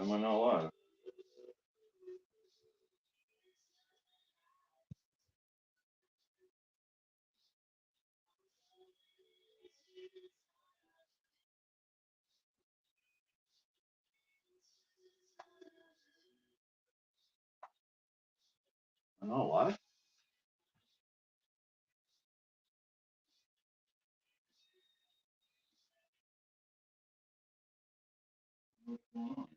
Am I not live? Am I not live? What's going on?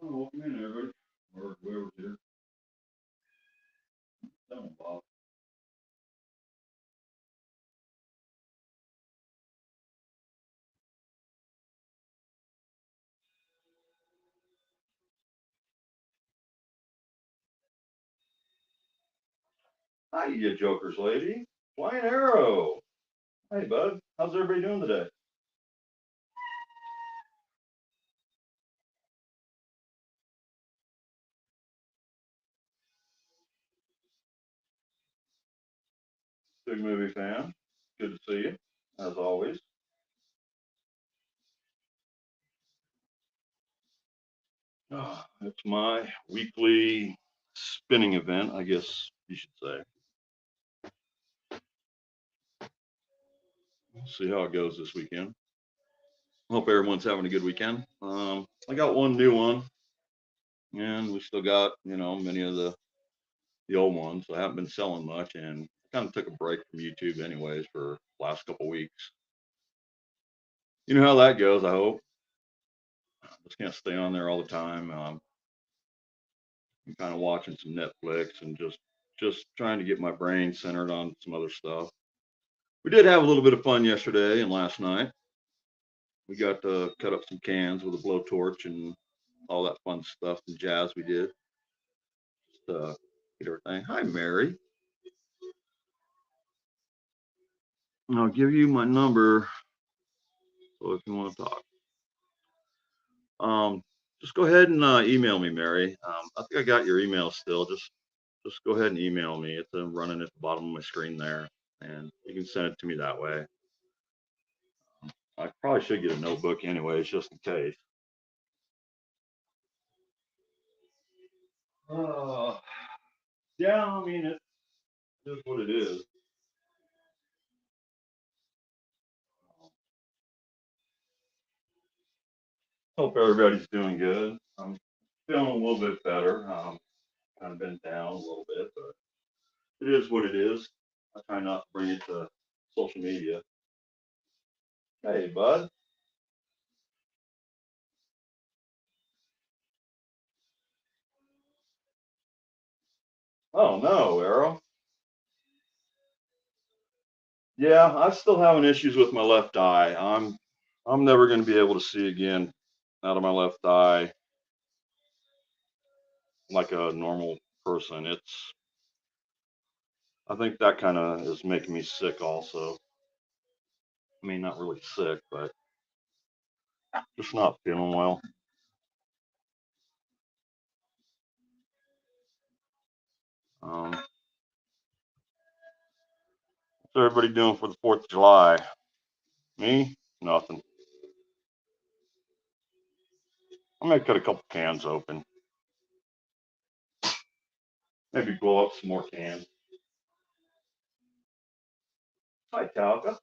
Oh, welcome in, everybody. Or whoever's here. Tell them, Bob. Hi, you jokers lady. Flying Arrow. Hey, bud. How's everybody doing today? Big movie fan. Good to see you, as always. It's my weekly spinning event, I guess you should say. We'll see how it goes this weekend. Hope everyone's having a good weekend. I got one new one, and we still got, many of the old ones. I haven't been selling much, and kind of took a break from YouTube anyways for the last couple weeks. You know how that goes, I hope. Just can't stay on there all the time. I'm kind of watching some Netflix and just trying to get my brain centered on some other stuff. We did have a little bit of fun yesterday and last night. We got to cut up some cans with a blowtorch and all that fun stuff and jazz we did. Just get everything. Hi, Mary. I'll give you my number. So if you want to talk, um, just go ahead and email me, Mary. I think I got your email still. Just go ahead and email me. It's running at the bottom of my screen there, and you can send it to me that way. I probably should get a notebook anyways, just in case. Uh, yeah, I mean, it is what it is. Hope everybody's doing good. I'm feeling a little bit better. Kind of been down a little bit, but it is what it is. I try not to bring it to social media. Hey, bud. Oh no, Arrow. Yeah, I'm still having issues with my left eye. I'm never going to be able to see again out of my left eye like a normal person. I think that kind of is making me sick also. I mean, not really sick, but just not feeling well. What's everybody doing for the 4th of July? Me? Nothing. I'm gonna cut a couple cans open. Maybe blow up some more cans. Hi, Talca.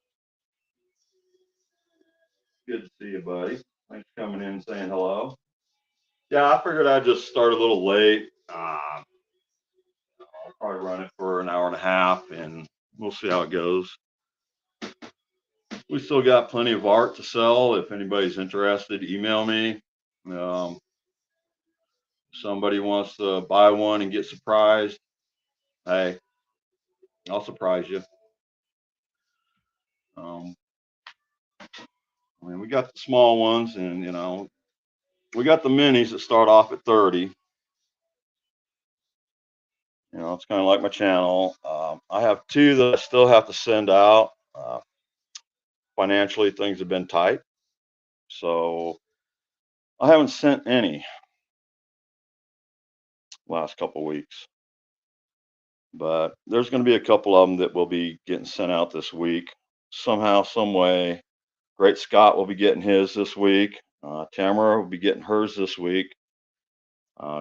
Good to see you, buddy. Thanks for coming in and saying hello. Yeah, I figured I'd just start a little late. I'll probably run it for an hour and a half, and we'll see how it goes. We still got plenty of art to sell. If anybody's interested, email me. Um, somebody wants to buy one and get surprised, hey, I'll surprise you. Um, I mean, we got the small ones, and we got the minis that start off at 30. It's kind of like my channel. I have two that I still have to send out. Financially, things have been tight, so I haven't sent any last couple weeks. but there's going to be a couple of them that will be getting sent out this week. Somehow, some way. Great Scott will be getting his this week. Tamara will be getting hers this week.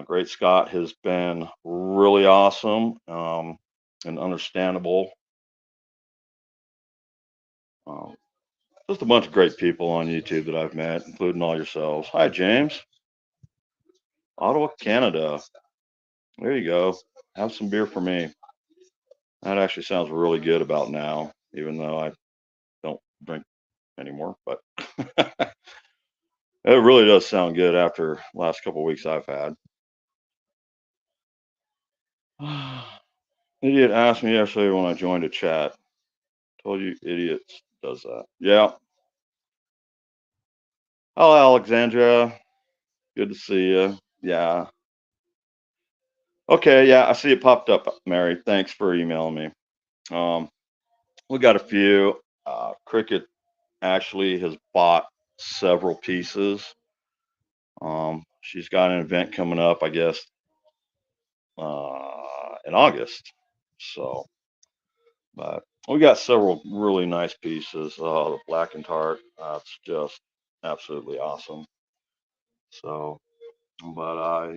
Great Scott has been really awesome and understandable. Um, just a bunch of great people on YouTube that I've met, including all yourselves. Hi, James. Ottawa, Canada. There you go. Have some beer for me. That actually sounds really good about now, even though I don't drink anymore. But it really does sound good after last couple of weeks I've had. Idiot asked me yesterday when I joined a chat. Told you idiots does that. Yeah. Hello, Alexandria. Good to see you. Yeah. Okay. Yeah, I see it popped up, Mary. Thanks for emailing me. We got a few. Cricket actually has bought several pieces. She's got an event coming up, I guess, in August. So, but we got several really nice pieces. The Black and Tart, it's just absolutely awesome. So, but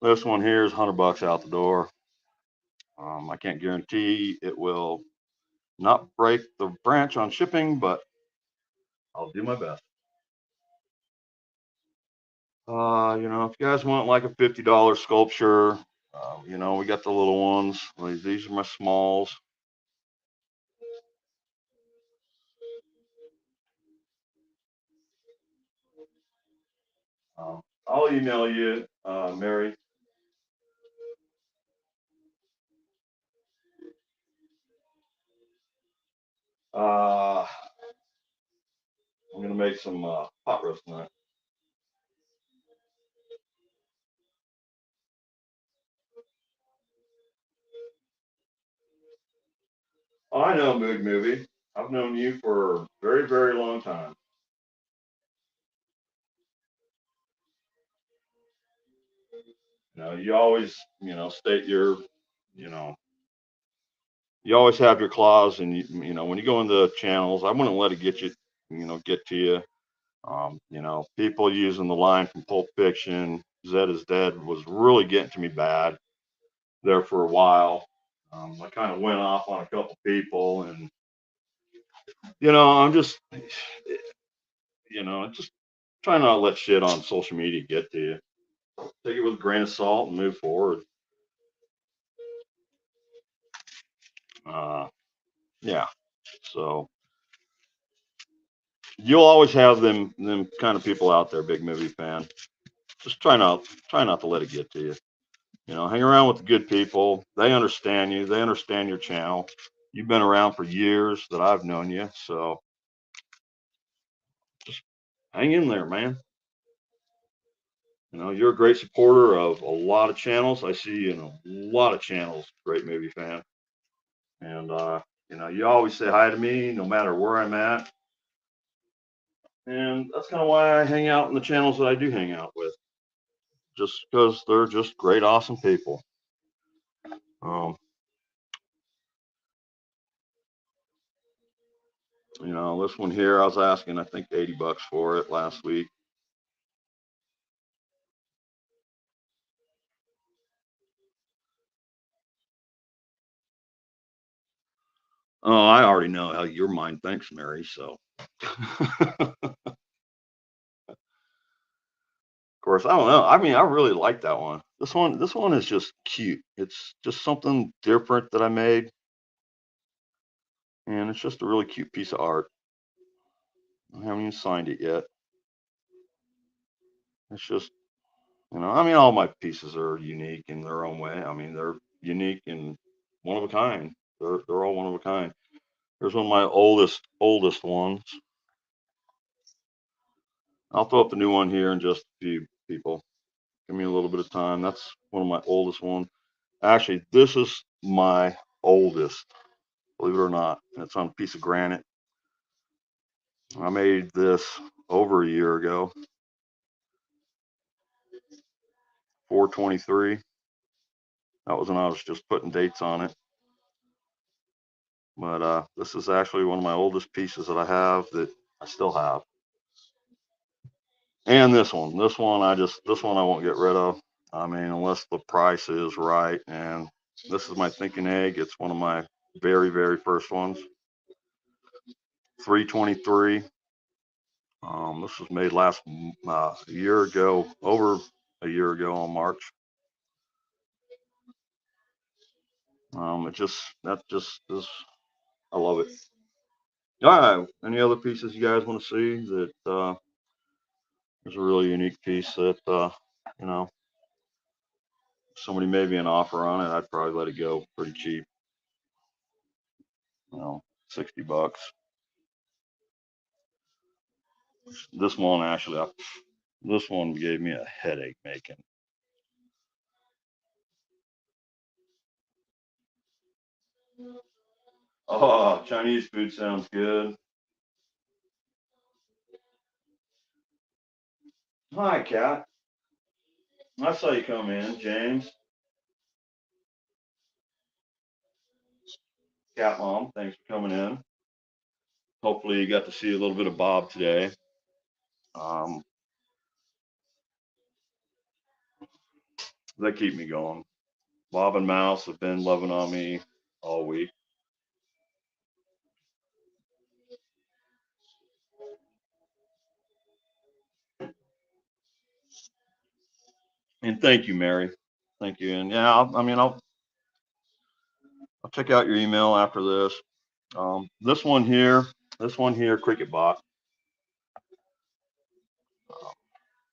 this one here is $100 out the door. I can't guarantee it will not break the branch on shipping, but I'll do my best. If you guys want like a $50 sculpture, we got the little ones. These are my smalls. I'll email you, Mary. I'm gonna make some pot roast tonight. Oh, I know Mood Movie. I've known you for a very, very long time. You always, state your, you know, you always have your claws, and when you go into channels, I wouldn't let it get to you. People using the line from Pulp Fiction, Zed is Dead, was really getting to me bad there for a while. I kind of went off on a couple people, and I'm just trying not to let shit on social media get to you. Take it with a grain of salt and move forward. Yeah. So you'll always have them kind of people out there, big movie fan. Just try not to let it get to you. Hang around with the good people. They understand you. They understand your channel. You've been around for years that I've known you, so just hang in there, man. You're a great supporter of a lot of channels. I see you in a lot of channels. Great movie fan, and you always say hi to me, no matter where I'm at, and that's kind of why I hang out in the channels that I do hang out with, just because they're just great, awesome people. This one here, I was asking, I think $80 for it last week. Oh, I already know how your mind thinks, Mary. So, of course, I don't know. I mean, I really like that one. This one is just cute. It's just something different that I made, and it's just a really cute piece of art. I haven't even signed it yet. It's just, I mean, all my pieces are unique in their own way. I mean, they're unique and one of a kind. They're all one of a kind. Here's one of my oldest ones. I'll throw up the new one here in just a few, people. Give me a little bit of time. That's one of my oldest ones. Actually, this is my oldest, believe it or not. It's on a piece of granite. I made this over a year ago. 423. That was when I was just putting dates on it. But this is actually one of my oldest pieces that I have that I still have. And this one I won't get rid of. I mean, unless the price is right. And this is my thinking egg. It's one of my very, very first ones. 323. This was made last year ago, over a year ago on March. That just is, I love it. All right. Any other pieces you guys want to see that is a really unique piece that, you know, somebody made me an offer on it, I'd probably let it go pretty cheap. 60 bucks. This one actually, this one gave me a headache making. Oh, Chinese food sounds good. Hi, Cat. I saw you come in, James. Cat Mom, thanks for coming in. Hopefully you got to see a little bit of Bob today. They keep me going. Bob and Mouse have been loving on me all week. And thank you, Mary. Thank you. And yeah, I'll check out your email after this. This one here, Cricket Bot.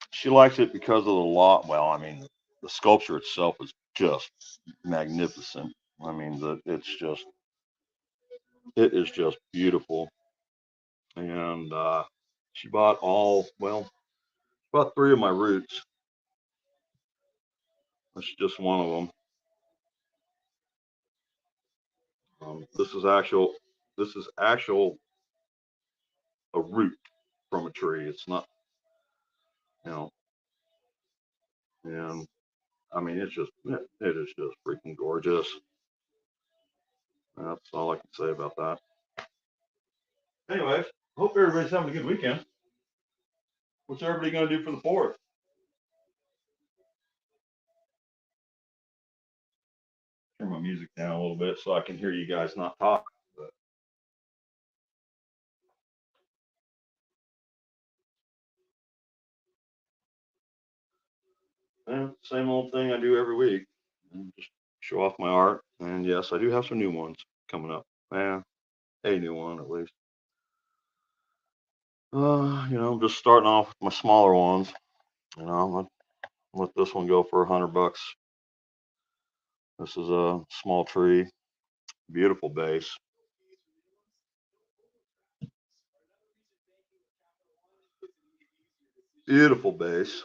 She likes it because of the lot. Well, I mean, the sculpture itself is just magnificent. I mean, it is just beautiful. And she bought three of my roots. That's just one of them. This is actual a root from a tree. It's not, you know, and I mean, it is just freaking gorgeous. That's all I can say about that. Anyways, hope everybody's having a good weekend. What's everybody going to do for the 4th? Turn my music down a little bit so I can hear you guys not talk. But same old thing I do every week. And just show off my art. And yes, I do have some new ones coming up. Yeah, a new one at least. I'm just starting off with my smaller ones. I'm let this one go for $100. This is a small tree, beautiful base. Beautiful base.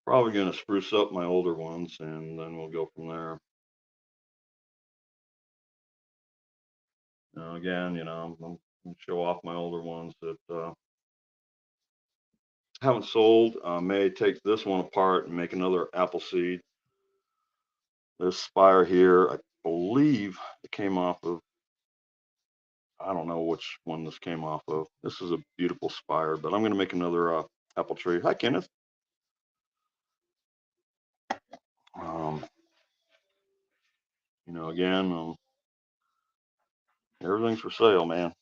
Probably going to spruce up my older ones and then we'll go from there. Again, I'm going to show off my older ones that haven't sold. May take this one apart and make another apple seed. This spire here, I believe it came off of, I don't know which one this came off of. This is a beautiful spire, but I'm going to make another apple tree. Hi, Kenneth. Again, everything's for sale, man.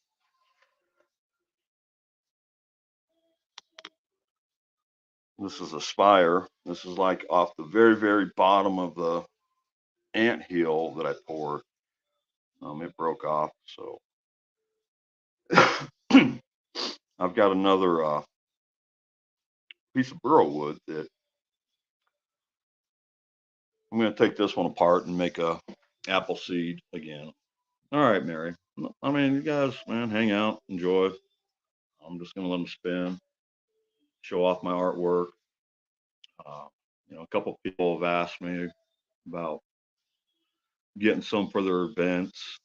This is a spire. This is like off the very, very bottom of the ant hill that I poured. It broke off, so I've got another piece of burrow wood that I'm going to take this one apart and make a apple seed again. All right, Mary. I mean, you guys, man, hang out, enjoy. I'm just going to let them spin, show off my artwork. A couple people have asked me about getting some for their events.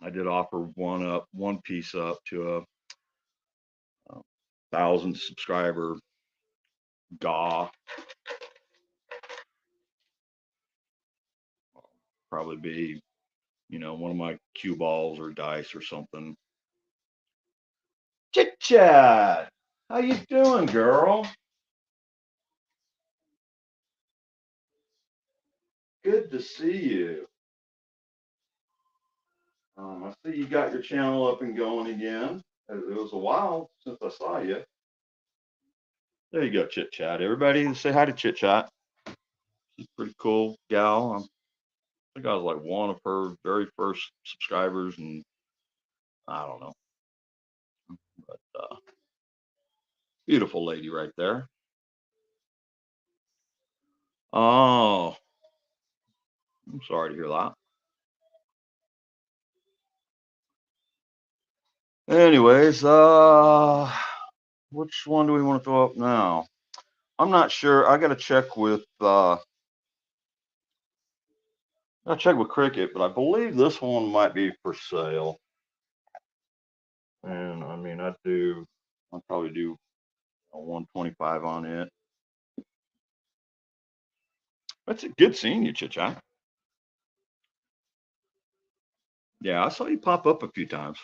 I did offer one piece up to 1,000 subscriber GAW. Probably be, you know, one of my cue balls or dice or something. Chit Chat, how you doing, girl? Good to see you. I see you got your channel up and going again. It was a while since I saw you. There you go, Chit Chat. Everybody say hi to Chit Chat. She's a pretty cool gal. I think I was like one of her very first subscribers, and I don't know. But beautiful lady right there. Oh, I'm sorry to hear that. Anyways, which one do we want to throw up now? I'm not sure. I got to check with Cricket, but I believe this one might be for sale. And I mean, I'll probably do a 125 on it. That's a good seeing you, Chit Chat. Yeah, I saw you pop up a few times.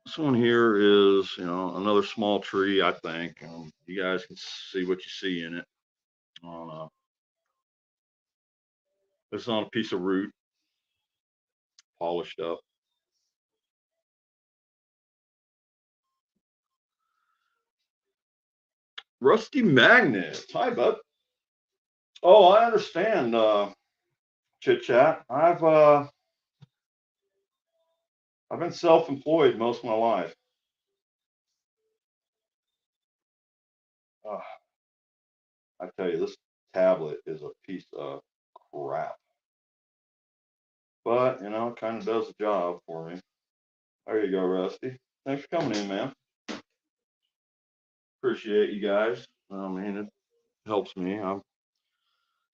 This one here is, you know, another small tree, I think. You guys can see what you see in it. This is on a piece of root, polished up. Rusty Magnets. Hi, bud. Oh, I understand, Chit Chat. I've been self-employed most of my life. I tell you, this tablet is a piece of crap. But, you know, it kind of does the job for me. There you go, Rusty. Thanks for coming in, man. Appreciate you guys. I mean, it helps me. I'm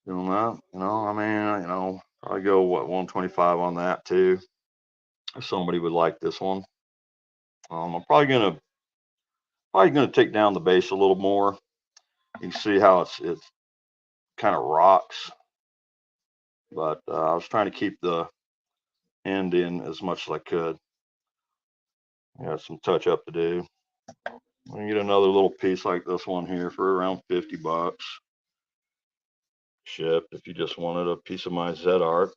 doing that. You know, I mean, you know, probably go, what, 125 on that too. If somebody would like this one. I'm probably gonna take down the base a little more. You can see how it's kind of rocks, but I was trying to keep the end in as much as I could. I got some touch up to do. I can get another little piece like this one here for around 50 bucks. Shipped if you just wanted a piece of my Z art,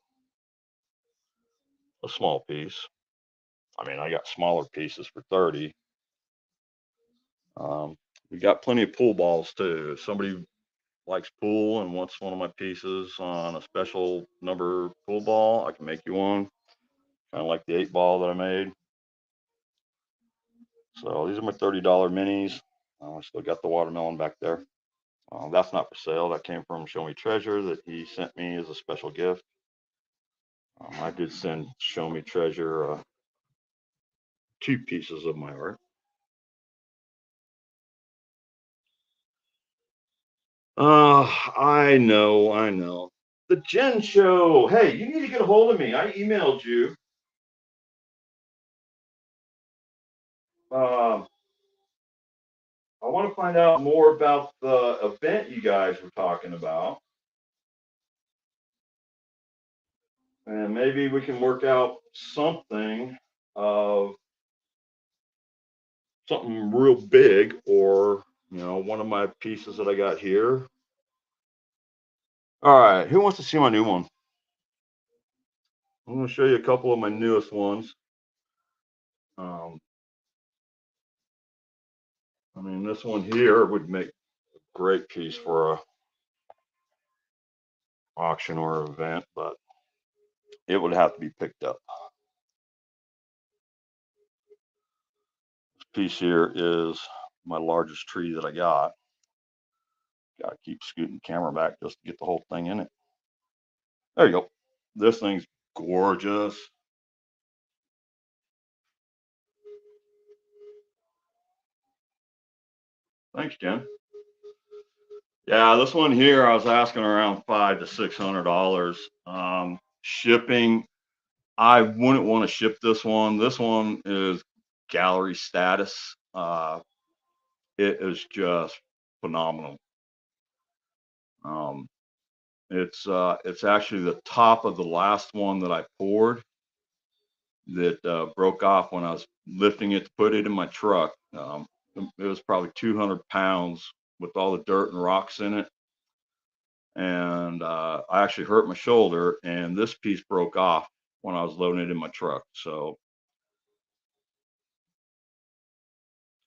a small piece. I mean, I got smaller pieces for 30. We got plenty of pool balls too. If somebody likes pool and wants one of my pieces on a special number pool ball, I can make you one. Kind of like the 8-ball that I made. So these are my $30 minis. I still got the watermelon back there. That's not for sale. That came from Show Me Treasure that he sent me as a special gift. I did send Show Me Treasure 2 pieces of my art. I know. The Jen Show. Hey, you need to get a hold of me. I emailed you. I want to find out more about the event you guys were talking about. And maybe we can work out something of something real big, or, you know, one of my pieces that I got here. All right, who wants to see my new one? I'm going to show you a couple of my newest ones. I mean, this one here would make a great piece for a auction or event, but it would have to be picked up. This piece here is my largest tree that I got. Got to keep scooting the camera back just to get the whole thing in it. There you go. This thing's gorgeous. Thanks, Jen. Yeah, this one here, I was asking around $500 to $600. Shipping, I wouldn't want to ship this one. This one is gallery status. It is just phenomenal. Um, it's actually the top of the last one that I poured that broke off when I was lifting it to put it in my truck. It was probably 200 pounds with all the dirt and rocks in it. And I actually hurt my shoulder, and this piece broke off when I was loading it in my truck. So,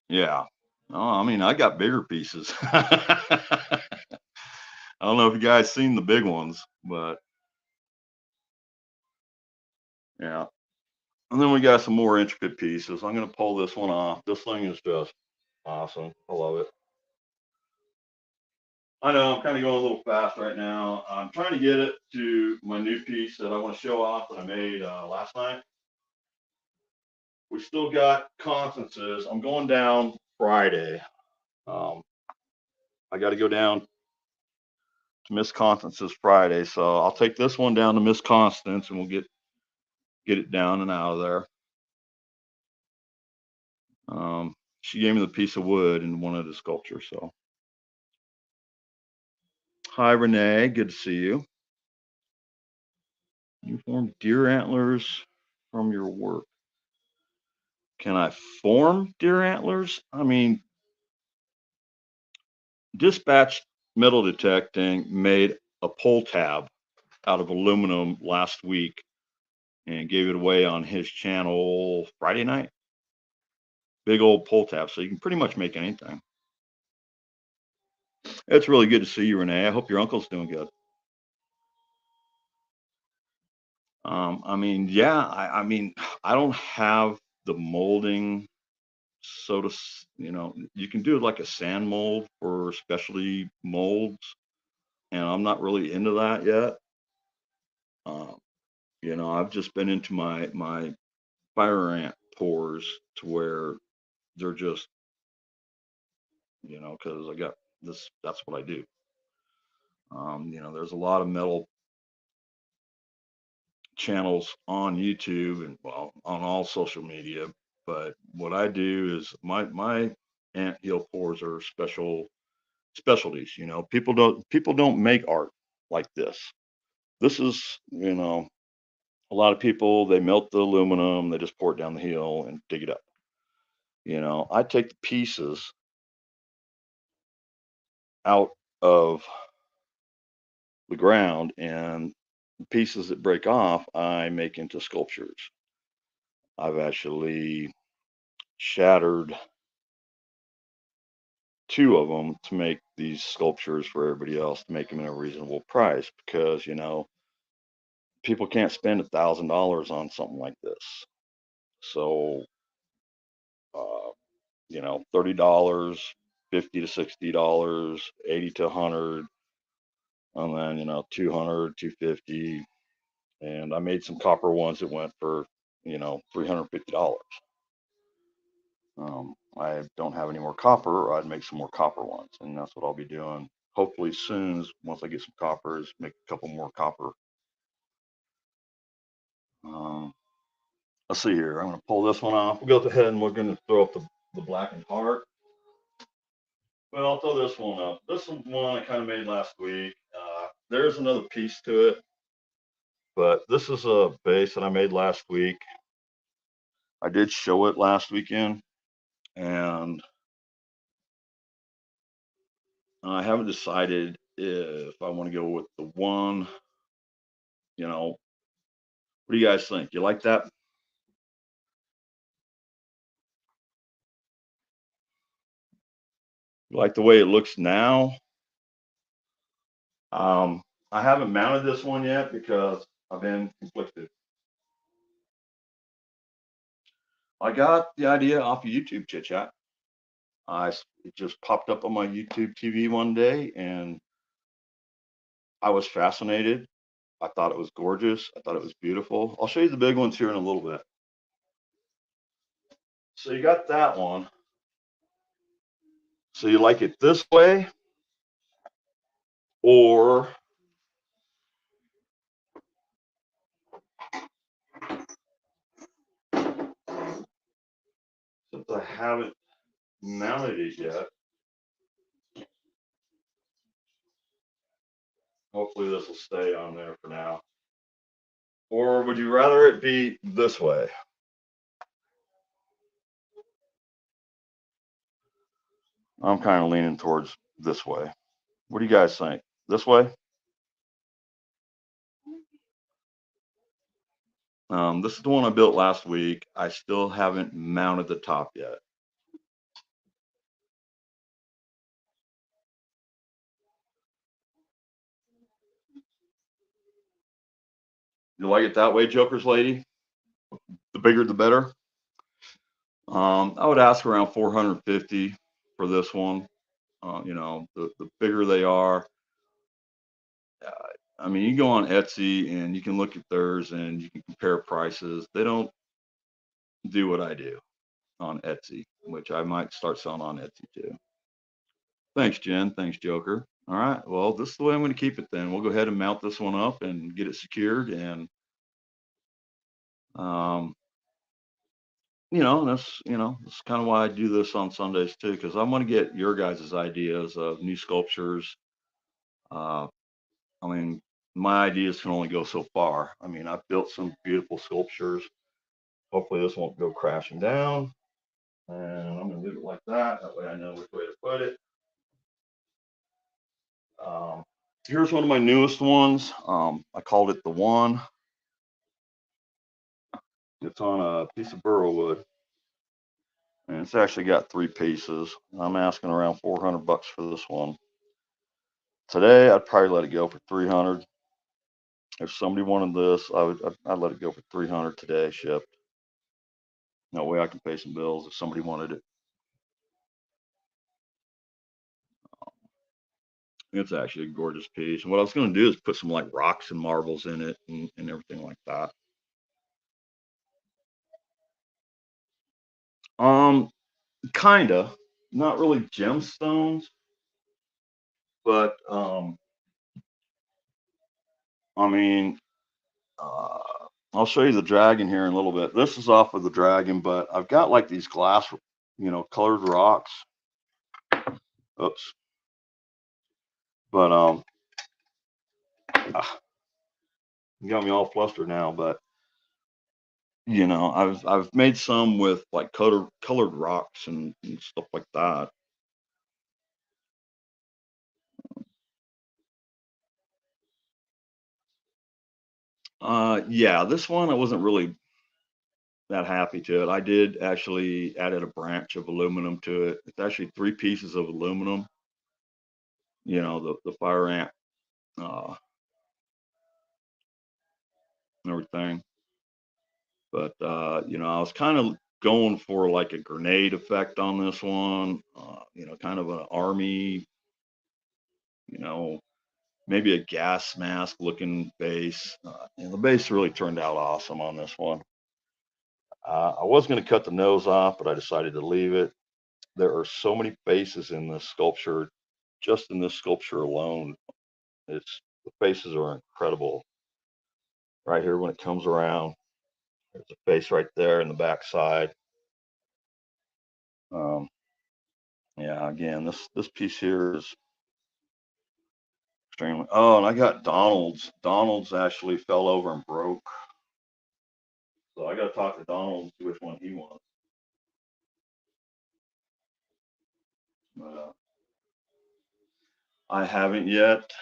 yeah. Oh, I mean, I got bigger pieces. I don't know if you guys seen the big ones, but yeah. And then we got some more intricate pieces. I'm going to pull this one off. This thing is just awesome. I love it. I know I'm kind of going a little fast right now. I'm trying to get it to my new piece that I want to show off that I made last night. We still got conferences. I'm going down Friday. Um, I got to go down to Miss Constance's Friday, so I'll take this one down to Miss Constance, and we'll get it down and out of there. She gave me the piece of wood and one of the sculptures. So, hi Renee, good to see you. You formed deer antlers from your work. Can I form deer antlers? I mean, Dispatch Metal Detecting made a pull tab out of aluminum last week and gave it away on his channel Friday night. Big old pull tab, so you can pretty much make anything. It's really good to see you, Renee. I hope your uncle's doing good. I mean, yeah, I mean, I don't have the molding, so to, you can do like a sand mold for specialty molds, and I'm not really into that yet. I've just been into my fire ant pours to where they're just, because I got this, that's what I do. There's a lot of metal channels on YouTube and well on all social media, but what I do is my ant hill pours are specialties. People don't make art like this. This is, a lot of people, they melt the aluminum, they just pour it down the hill and dig it up. I take the pieces out of the ground, and the pieces that break off, I make into sculptures. I've actually shattered two of them to make these sculptures for everybody else to make them at a reasonable price because, people can't spend $1,000 on something like this. So, uh, $30, $50 to $60, 80 to 100, and then, 200, 250. And I made some copper ones that went for, $350. I don't have any more copper, or I'd make some more copper ones, and that's what I'll be doing. Hopefully soon, once I get some copper, is make a couple more copper. Let's see here. I'm going to pull this one off. We'll go ahead and we're going to throw up the blackened heart. Well, I'll throw this one up. This one I kind of made last week. There's another piece to it, but this is a base that I made last week. I did show it last weekend, and I haven't decided if I want to go with the one, what do you guys think? You like that? You like the way it looks now? I haven't mounted this one yet because I've been conflicted. I got the idea off of YouTube Chit Chat. It just popped up on my YouTube TV one day, and I was fascinated. I thought it was gorgeous. I thought it was beautiful. I'll show you the big ones here in a little bit. So you got that one. So you like it this way, or I haven't mounted it yet, hopefully this will stay on there for now. Or would you rather it be this way? I'm kind of leaning towards this way. What do you guys think? This way? This is the one I built last week. I still haven't mounted the top yet. You like it that way, Joker's lady? The bigger, the better. I would ask around 450 for this one. You know, the bigger they are. Uh, I mean, you go on Etsy and you can look at theirs and you can compare prices. They don't do what I do on Etsy, which I might start selling on Etsy too. Thanks, Jen. Thanks, Joker. All right. Well, this is the way I'm going to keep it then. We'll go ahead and mount this one up and get it secured. And, um, that's kind of why I do this on Sundays too, because I want to get your guys' ideas of new sculptures. Uh, I mean, my ideas can only go so far. I mean, I've built some beautiful sculptures. Hopefully this won't go crashing down. And I'm going to leave it like that. That way I know which way to put it. Um, Here's one of my newest ones. I called it the One. It's on a piece of burrow wood. And it's actually got 3 pieces. I'm asking around 400 bucks for this one. Today, I'd probably let it go for 300. If somebody wanted this, I'd let it go for 300 today, shipped. No way I can pay some bills if somebody wanted it. It's actually a gorgeous piece. And what I was going to do is put some like rocks and marbles in it and everything like that. Kinda, not really gemstones, but I mean, uh, I'll show you the dragon here in a little bit. This is off of the dragon, but I've got like these glass, colored rocks. Oops. But you got me all flustered now. But I've made some with like colored rocks and stuff like that. Yeah, this one I wasn't really that happy to it. I did actually added a branch of aluminum to it. It's actually 3 pieces of aluminum. The fire ant and everything. But I was kind of going for like a grenade effect on this one. Kind of an army, you know, maybe a gas mask looking base. And the base really turned out awesome on this one. I was going to cut the nose off, but I decided to leave it. There are so many faces in this sculpture, just in this sculpture alone. The faces are incredible. Right here, when it comes around, there's a face right there in the back side. Um, yeah, again, this piece here is extremely. Oh, and I got Donald's. Donald's actually fell over and broke. So I got to talk to Donald and see which one he wants. But I haven't yet.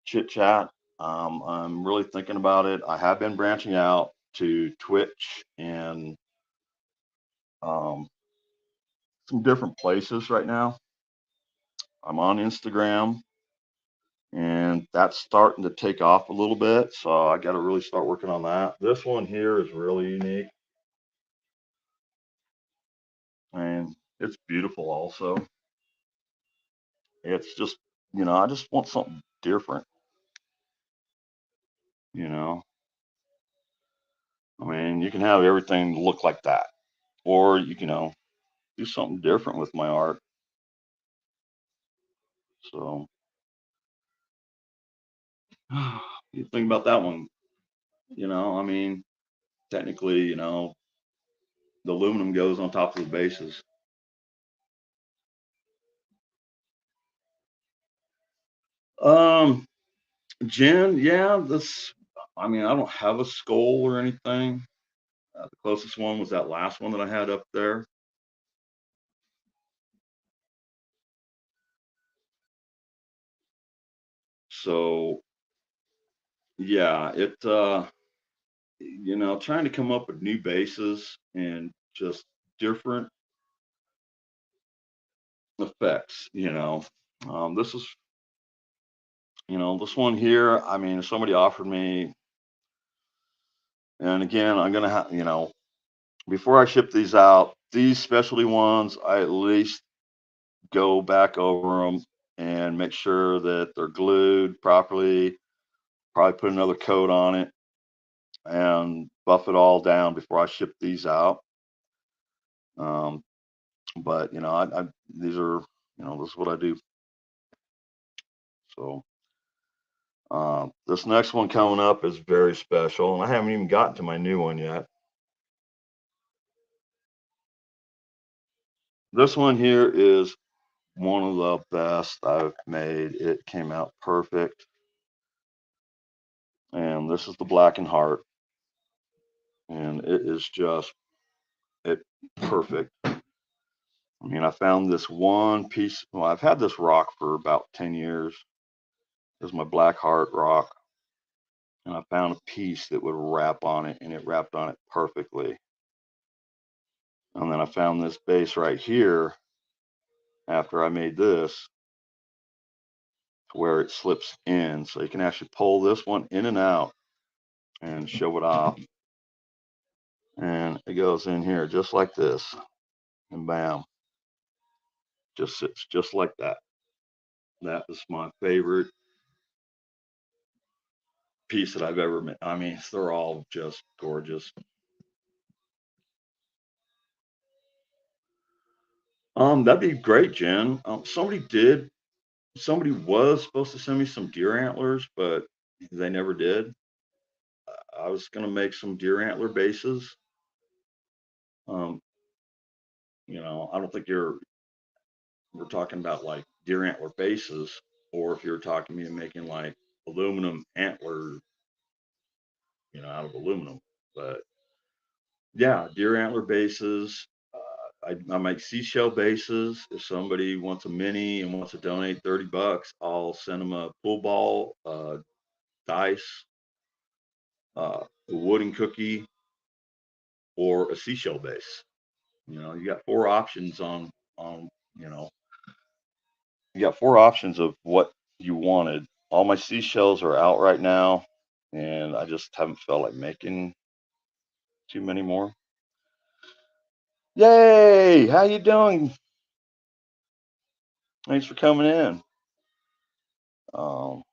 Chit chat. I'm really thinking about it. I have been branching out to Twitch and um, some different places right now. I'm on Instagram, and that's starting to take off a little bit. So I got to really start working on that. This one here is really unique, and it's beautiful also. It's just, I just want something different, you know. I mean, you can have everything look like that, or do something different with my art. So, you think about that one, I mean, technically, the aluminum goes on top of the bases. Um, Jen, yeah, this. I mean, I don't have a skull or anything. The closest one was that last one that I had up there. So yeah, trying to come up with new bases and just different effects, this is, this one here, I mean, if somebody offered me, and again, I'm gonna have, before I ship these out, these specialty ones, I at least go back over them and make sure that they're glued properly, probably put another coat on it and buff it all down before I ship these out. But these are, this is what I do. So this next one coming up is very special, and I haven't even gotten to my new one yet. This one here is one of the best I've made. It came out perfect. And this is the Blackened Heart. And it is just perfect. I mean, I found this one piece. Well, I've had this rock for about 10 years. This is my Black Heart rock. And I found a piece that would wrap on it, and it wrapped on it perfectly. And then I found this base right here after I made this, where it slips in. So you can actually pull this one in and out and show it off. And it goes in here just like this. And bam, just sits just like that. That is my favorite piece that I've ever made. I mean, they're all just gorgeous. That'd be great, Jen. Somebody was supposed to send me some deer antlers, but they never did. I was gonna make some deer antler bases. Um, I don't think we're talking about like deer antler bases, or if you're talking me making like aluminum antler, out of aluminum. But yeah, deer antler bases. I make seashell bases. If somebody wants a mini and wants to donate $30, I'll send them a pool ball, dice, a wooden cookie, or a seashell base. You got four options on you know you got four options of what you wanted. All my seashells are out right now, and I just haven't felt like making too many more. Yay! How you doing? Thanks for coming in. Um,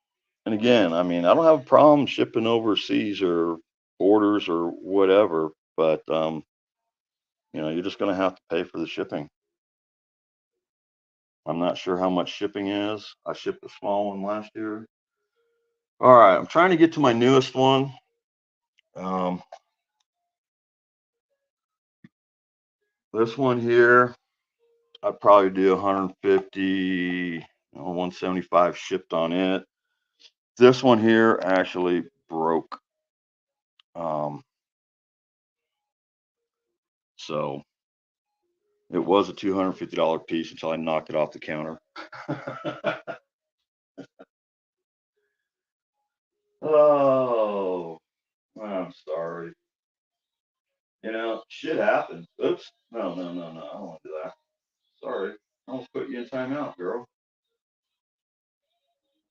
and again, I mean, I don't have a problem shipping overseas or orders or whatever, but you're just going to have to pay for the shipping. I'm not sure how much shipping is. I shipped a small one last year. All right, I'm trying to get to my newest one. This one here, I'd probably do 150, 175 shipped on it. This one here actually broke. So it was a $250 piece until I knocked it off the counter. Oh, I'm sorry. Shit happens. Oops. No, no, no, no. I don't want to do that. Sorry. I almost put you in timeout, girl.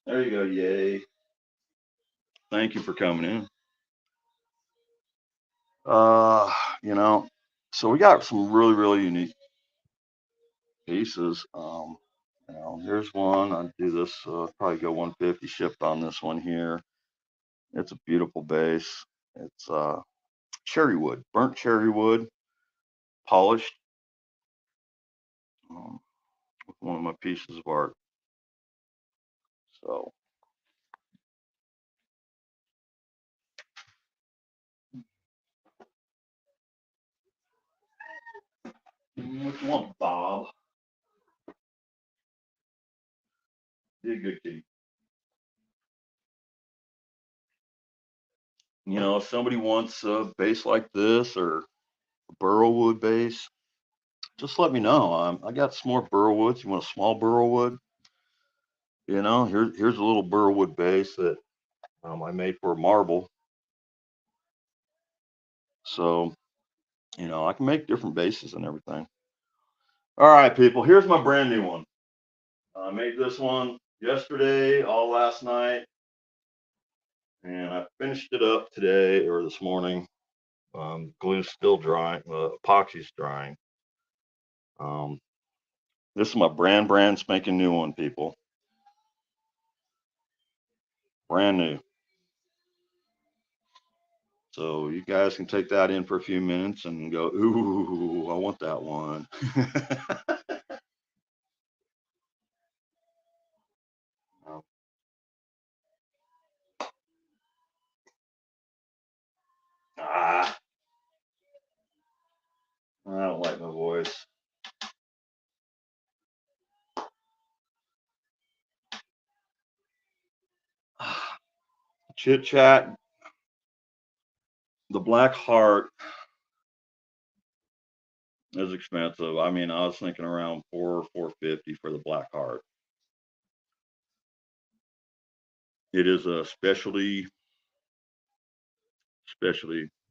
There you go. Yay. Thank you for coming in. Uh, you know, so we got some really, really unique pieces. Here's one. I do this, probably go 150 shipped on this one here. It's a beautiful base. It's cherry wood, burnt cherry wood, polished. With one of my pieces of art. So What you want, Bob? Be a good kitty. You know, if somebody wants a base like this or a burrowwood base, just let me know. I got some more burrowwoods. You want a small burrowwood? You know, here's a little burrowwood base that I made for a marble. So, you know, I can make different bases and everything. All right, people, here's my brand new one. I made this one yesterday, all last night, and I finished it up today or this morning. Glue's still drying, epoxy's drying. This is my brand spanking new one, people. Brand new. So you guys can take that in for a few minutes and go, ooh, I want that one. I don't like my voice. Chit chat. The Black Heart is expensive. I mean, I was thinking around $450 for the Black Heart. It is a specialty.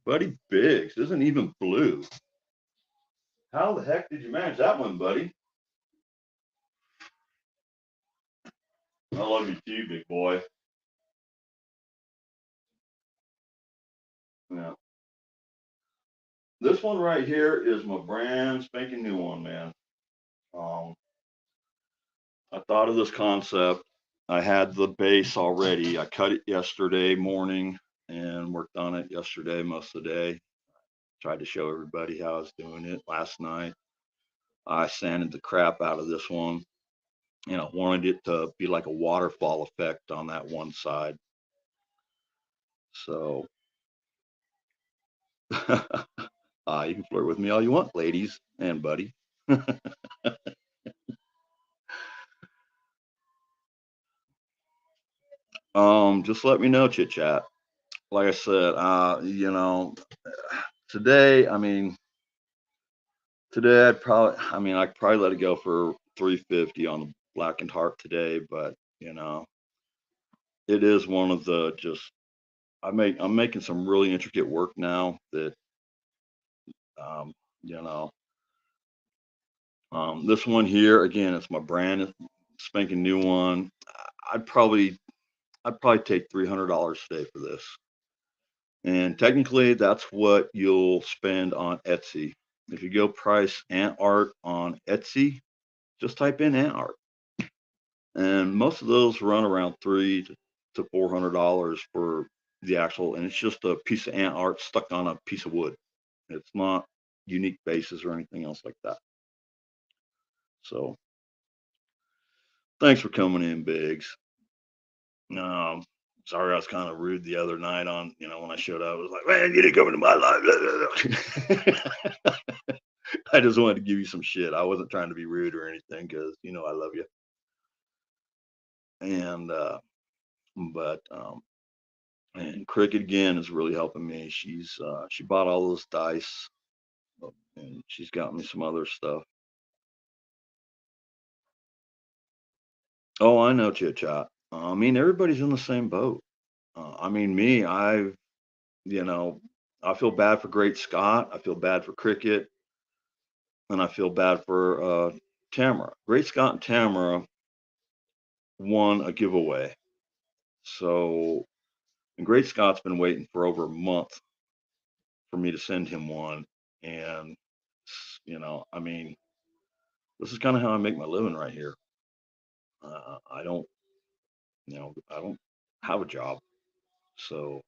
Buddy Biggs isn't even blue. How the heck did you manage that one, buddy? I love you too, big boy. Yeah. This one right here is my brand spanking new one, man. I thought of this concept. I had the base already. I cut it yesterday morning and worked on it yesterday most of the day. Tried to show everybody how I was doing it last night. I sanded the crap out of this one. You know, wanted it to be like a waterfall effect on that one side. So you can flirt with me all you want, ladies and buddy. Just let me know, chit chat. Like I said, you know, today, I mean, today I'd probably let it go for 350 on the Blackened Heart today, but you know, it is one of the just I'm making some really intricate work now that um, you know, this one here again, it's my brand spanking new one. I'd probably take $300 today for this. And technically, that's what you'll spend on Etsy. If you go price ant art on Etsy, just type in ant art, and most of those run around to $400 for the actual, and it's just a piece of ant art stuck on a piece of wood. It's not unique bases or anything else like that. So thanks for coming in, Biggs. Um, Sorry I was kind of rude the other night on, you know, when I showed up. I was like, man, you didn't come into my life. I just wanted to give you some shit. I wasn't trying to be rude or anything because, you know, I love you. And, but, and Cricket again is really helping me. She bought all those dice and she's got me some other stuff. Oh, I know, Chit Chat. I mean, everybody's in the same boat. I mean, you know, I feel bad for Great Scott. I feel bad for Cricket. And I feel bad for Tamara. Great Scott and Tamara won a giveaway. So, and Great Scott's been waiting for over a month for me to send him one. And, you know, I mean, this is kind of how I make my living right here. I don't, you know, I don't have a job. So,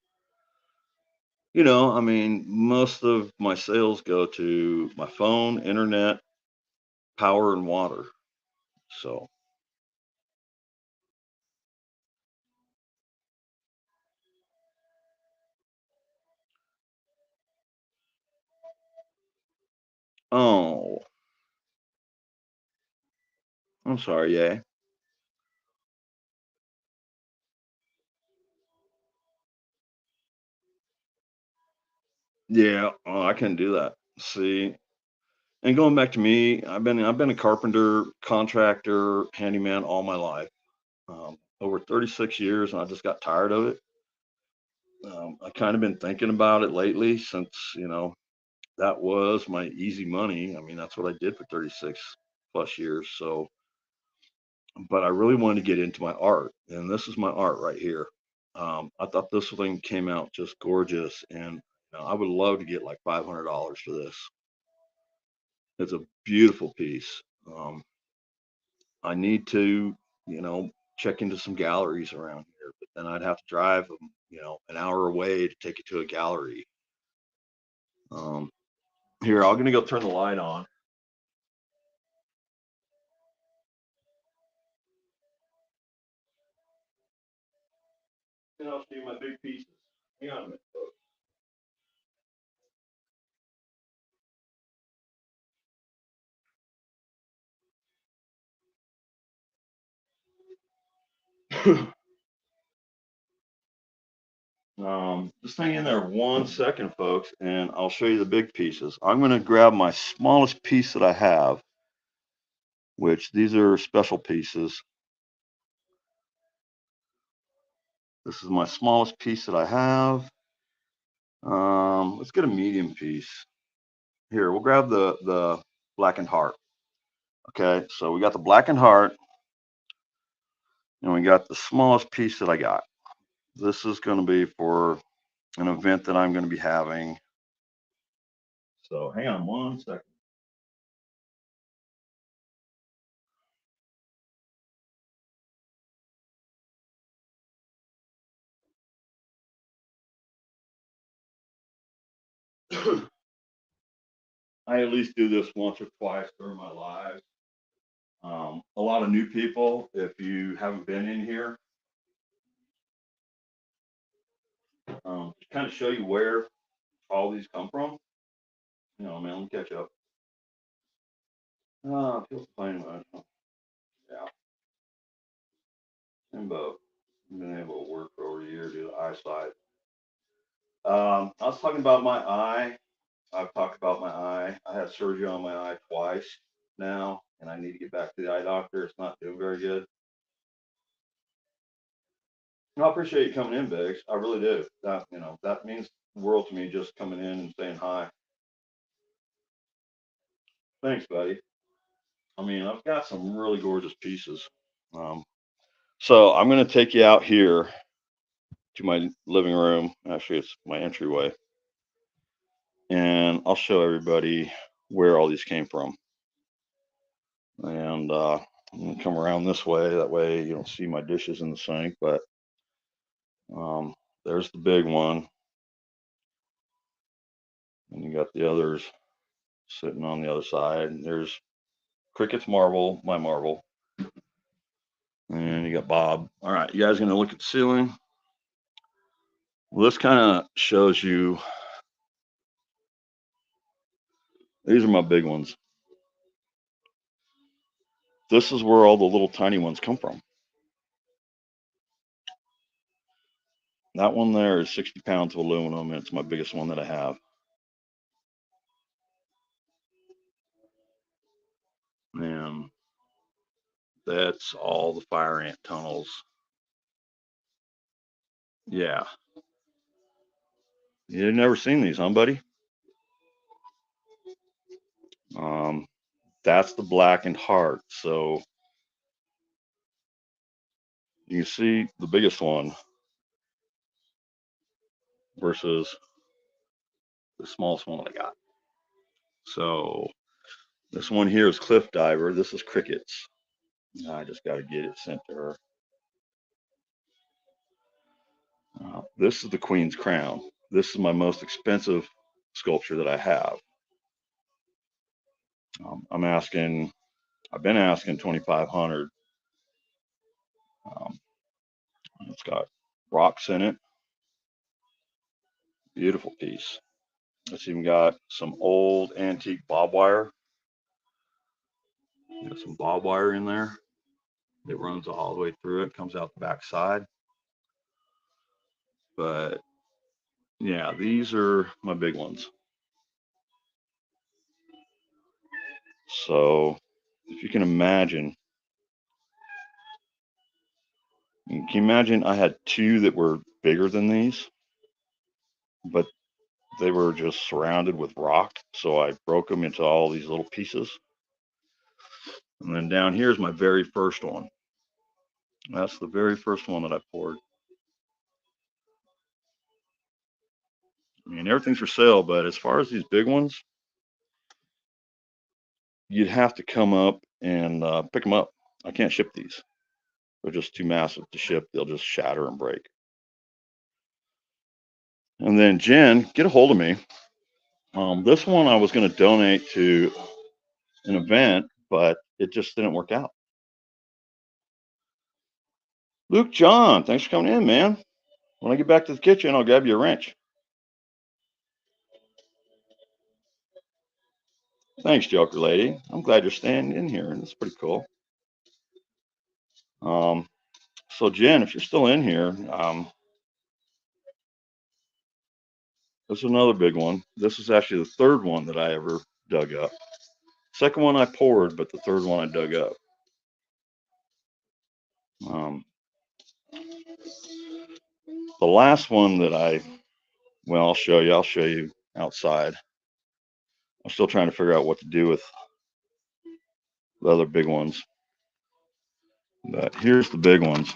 you know, I mean, most of my sales go to my phone, internet, power, and water. So, oh, I'm sorry, yay. Yeah, oh, I couldn't do that. See, and going back to me, I've been a carpenter, contractor, handyman all my life, over 36 years, and I just got tired of it. I kind of been thinking about it lately since, that was my easy money. I mean, that's what I did for 36 plus years. So, but I really wanted to get into my art, and this is my art right here. I thought this thing came out just gorgeous, and I would love to get like $500 for this. It's a beautiful piece. I need to, you know, check into some galleries around here, but then I'd have to drive, an hour away to take it to a gallery. Um, Here, I'm gonna go turn the light on. And I'll show you my big pieces. Hang on a minute, folks. Just hang in there 1 second, folks, and I'll show you the big pieces. I'm gonna grab my smallest piece that I have, which these are special pieces. This is my smallest piece that I have. Let's get a medium piece. Here, we'll grab the blackened heart. Okay, so we got the blackened heart, and we got the smallest piece that I got. This is going to be for an event that I'm going to be having. So hang on 1 second. I at least do this once or twice during my lives. A lot of new people, if you haven't been in here, to kind of show you where all these come from. Man, let me catch up. Feels fine. Yeah, and both. I've been able to work for over a year due to eyesight. I was talking about my eye. I've talked about my eye. I had surgery on my eye twice now, and I need to get back to the eye doctor. It's not doing very good. I appreciate you coming in, Biggs. I really do. That means the world to me, just coming in and saying hi. Thanks, buddy. I mean, I've got some really gorgeous pieces. Um, so I'm going to take you out here to my living room. Actually, it's my entryway, and I'll show everybody where all these came from. And I'm gonna come around this way. That way you don't see my dishes in the sink. But there's the big one, and you got the others sitting on the other side. And there's Cricket's marble, my marble, and you got Bob. All right, you guys gonna look at the ceiling? Well, this kind of shows you. These are my big ones. This is where all the little tiny ones come from. That one there is 60 pounds of aluminum, and it's my biggest one that I have. And that's all the fire ant tunnels. Yeah. You've never seen these, huh, buddy? Um, that's the blackened heart. So you can see the biggest one versus the smallest one that I got. So this one here is Cliff Diver. This is Crickets. I just got to get it sent to her. This is the Queen's Crown. This is my most expensive sculpture that I have. I've been asking 2,500. Um, it's got rocks in it. Beautiful piece. It's even got some old antique bob wire. Got some barbed wire in there. It runs all the way through it, comes out the back side. But yeah, these are my big ones. So if you can imagine, I had two that were bigger than these, but they were just surrounded with rock. So I broke them into all these little pieces. And then down here is my very first one. That's the very first one that I poured. I mean, everything's for sale, but as far as these big ones, you'd have to come up and pick them up. I can't ship these. They're just too massive to ship. They'll just shatter and break. And then Jen, get a hold of me. This one I was going to donate to an event, but it just didn't work out. Luke John, thanks for coming in, man. When I get back to the kitchen, I'll grab you a wrench. Thanks, Joker Lady. I'm glad you're staying in here, and it's pretty cool. So Jen, if you're still in here, this is another big one. This is actually the third one that I ever dug up. Second one I poured, but the third one I dug up. The last one that I'll show you outside. I'm still trying to figure out what to do with the other big ones. But here's the big ones.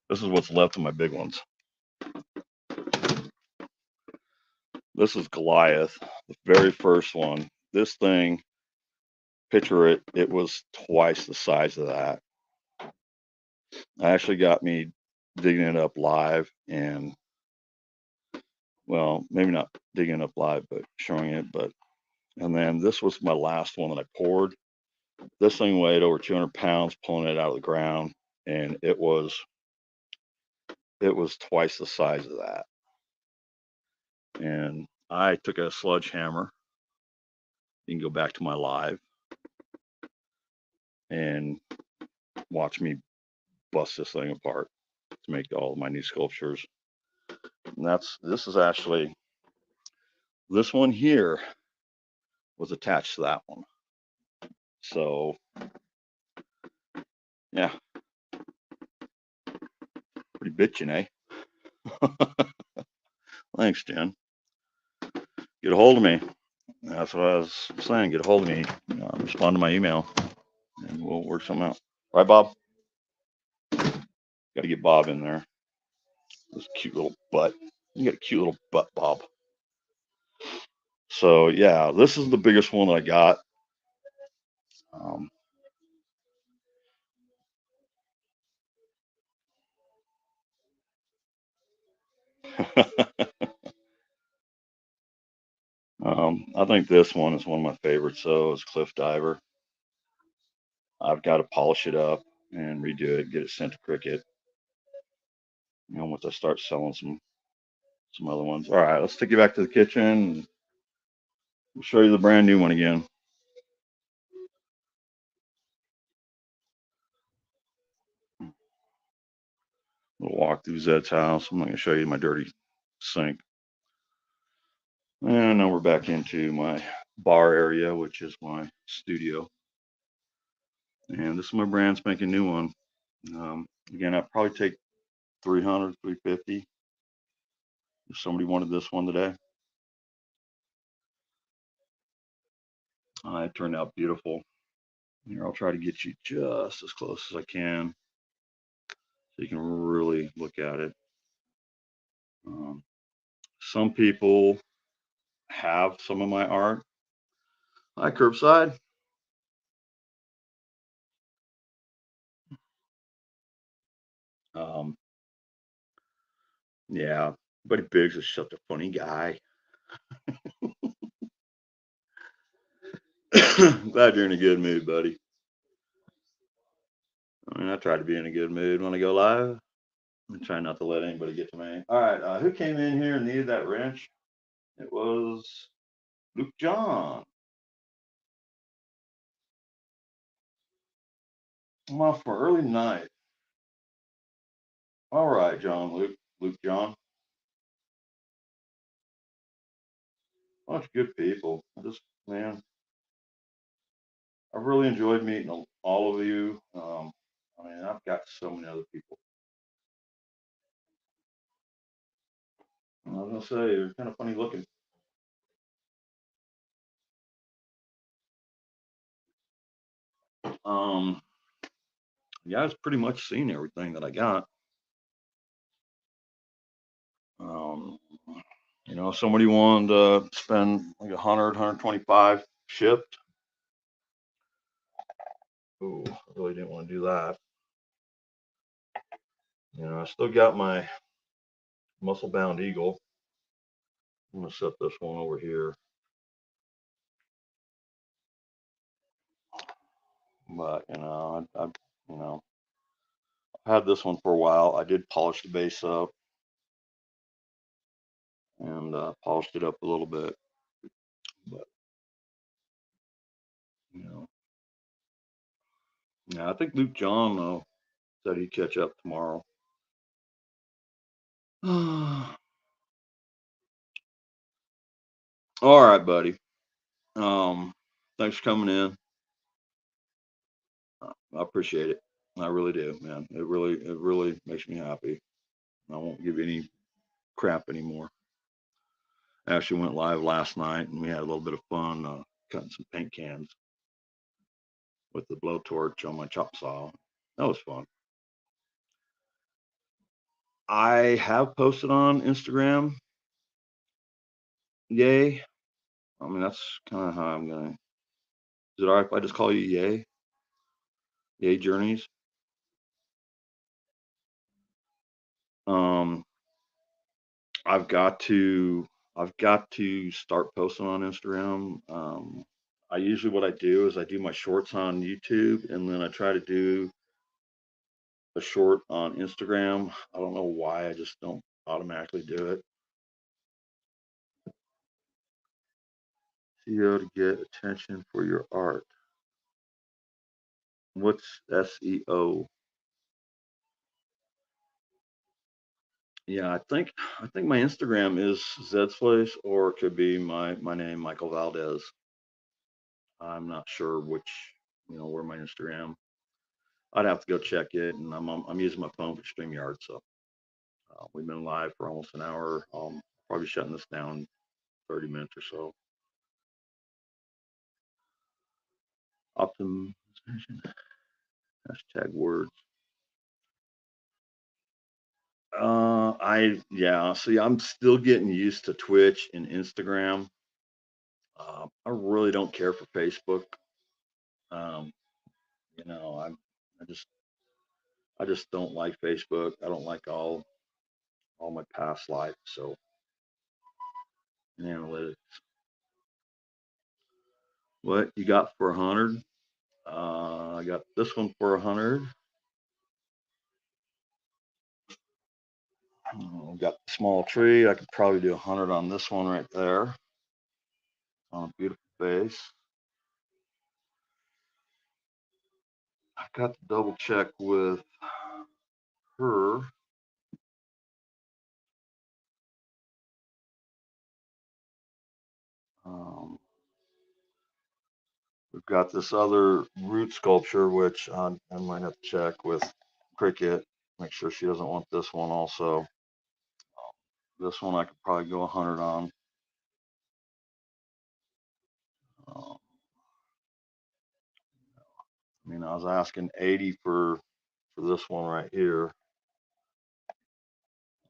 This is what's left of my big ones. This is Goliath, the very first one. This thing, picture it, it was twice the size of that. I actually got me digging it up live and, well, maybe not digging it up live, but showing it. And then this was my last one that I poured. This thing weighed over 200 pounds, pulling it out of the ground, and it was twice the size of that. And I took a sledgehammer. You can go back to my live and watch me bust this thing apart to make all of my new sculptures. And this one here was attached to that one. So yeah, pretty bitchin', eh? Thanks, Jen. Get a hold of me. That's what I was saying. Get a hold of me. Respond to my email, and we'll work something out. Right, Bob? Got to get Bob in there. This cute little butt. You got a cute little butt, Bob. So yeah, this is the biggest one that I got. I think this one is one of my favorites. So it's Cliff Diver. I've got to polish it up and redo it, get it sent to Cricut. Once I start selling some other ones. All right, let's take you back to the kitchen. And we'll show you the brand new one again. We'll walk through Zed's house. I'm not going to show you my dirty sink. And now we're back into my bar area, which is my studio. And this is my brand spanking new one. Again, I'd probably take 300, 350 if somebody wanted this one today. It turned out beautiful. Here, I'll try to get you just as close as I can so you can really look at it. Some people have some of my art. Hi, Curbside. Yeah, Buddy Biggs is such a funny guy. Glad you're in a good mood, buddy. I mean, I try to be in a good mood when I go live. I try not to let anybody get to me. All right, who came in here and needed that wrench? It was Luke John. I'm off for early night. All right, Luke John. Bunch of good people. Man, I've really enjoyed meeting all of you. I mean, I've got so many other people. I was gonna say, you're kind of funny looking. Um, yeah, it's pretty much seen everything that I got. Um, if somebody wanted to spend like 125 shipped. Ooh, I really didn't want to do that. I still got my Muscle Bound Eagle. I'm gonna set this one over here. But I've had this one for a while. I did polish the base up and polished it up a little bit. But yeah, I think Luke John said he'd catch up tomorrow. All right, buddy. Thanks for coming in. I appreciate it. I really do, man. It really makes me happy. I won't give you any crap anymore. I actually went live last night and we had a little bit of fun cutting some paint cans with the blowtorch on my chop saw. That was fun. I have posted on Instagram. Yay. I mean, that's kind of how I'm going to. Is it all right if I just call you Yay? Yay Journeys. Um, I've got to start posting on Instagram. What I do is I do my shorts on YouTube and then I try to do a short on Instagram. I don't know why I just don't automatically do it. SEO to get attention for your art. What's SEO? Yeah, I think my Instagram is Zed's Place, or it could be my name, Michael Valdez. I'm not sure where my Instagram. I'd have to go check it, and I'm using my phone for StreamYard, so we've been live for almost an hour. Probably shutting this down 30 minutes or so. Optimization. Hashtag words. See, I'm still getting used to Twitch and Instagram. I really don't care for Facebook. Um, I just don't like Facebook. I don't like all my past life. So analytics. What you got for 100? I got this one for 100. Got the small tree. I could probably do 100 on this one right there. On a beautiful base. I got to double check with her. We've got this other root sculpture, which I might have to check with Cricket, make sure she doesn't want this one also. This one I could probably go 100 on. I was asking 80 for this one right here.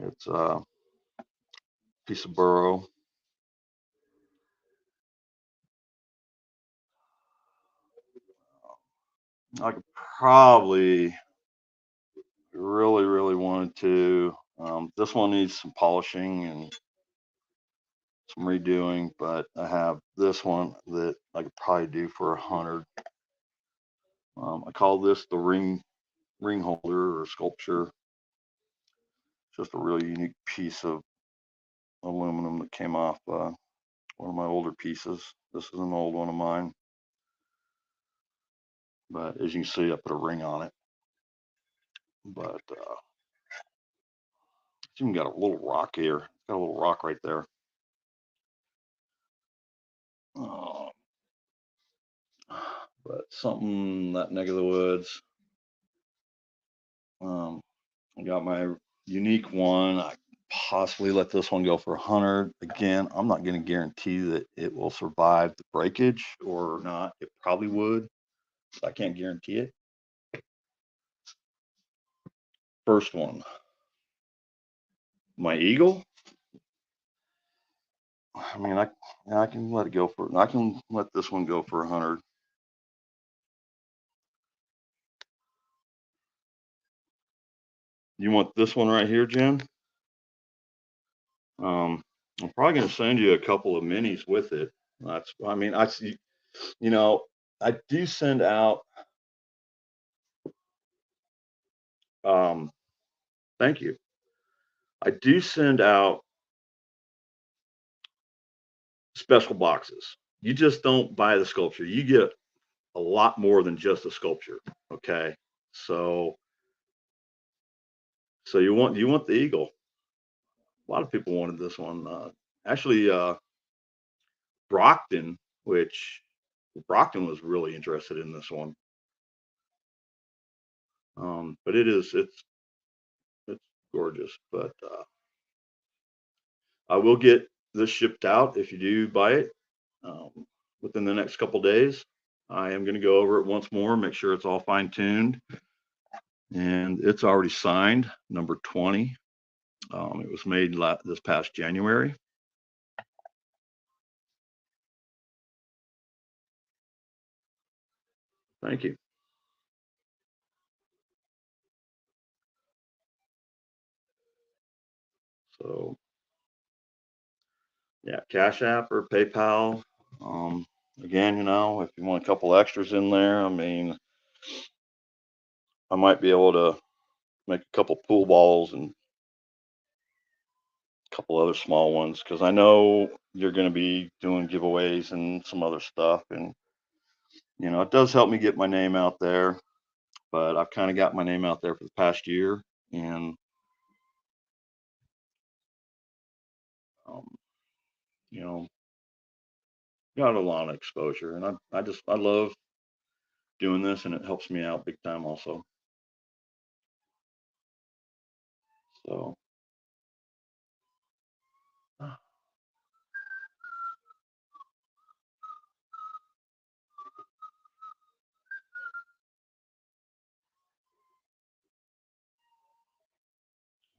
It's a piece of burro. I could probably really wanted to. This one needs some polishing and some redoing, but I have this one that I could probably do for 100. I call this the ring holder or sculpture. It's just a really unique piece of aluminum that came off one of my older pieces. This is an old one of mine. But as you can see, I put a ring on it. But it's even got a little rock here. It's got a little rock right there. But something that neck of the woods. I got my unique one. I possibly let this one go for 100. Again, I'm not going to guarantee that it will survive the breakage or not. It probably would, but I can't guarantee it. First one, my Eagle. I mean, I can let it go for. I can let this one go for 100. You want this one right here, Jen? I'm probably going to send you a couple of minis with it. That's. I mean, I see. You know, I do send out. Thank you. I do send out special boxes. You just don't buy the sculpture. You get a lot more than just a sculpture. Okay. So you want the Eagle. A lot of people wanted this one. Actually, Brockton, which Brockton was really interested in this one. But it's gorgeous. But I will get this shipped out if you do buy it within the next couple days. I am going to go over it once more, make sure it's all fine tuned. And it's already signed, number 20. It was made this past January. Thank you. So, yeah, Cash App or PayPal. Again, you know, if you want a couple extras in there, I mean, I might be able to make a couple pool balls and a couple other small ones because I know you're going to be doing giveaways and some other stuff. And, you know, it does help me get my name out there, but I've kind of got my name out there for the past year. And, you know, got a lot of exposure. And I love doing this and it helps me out big time also. So.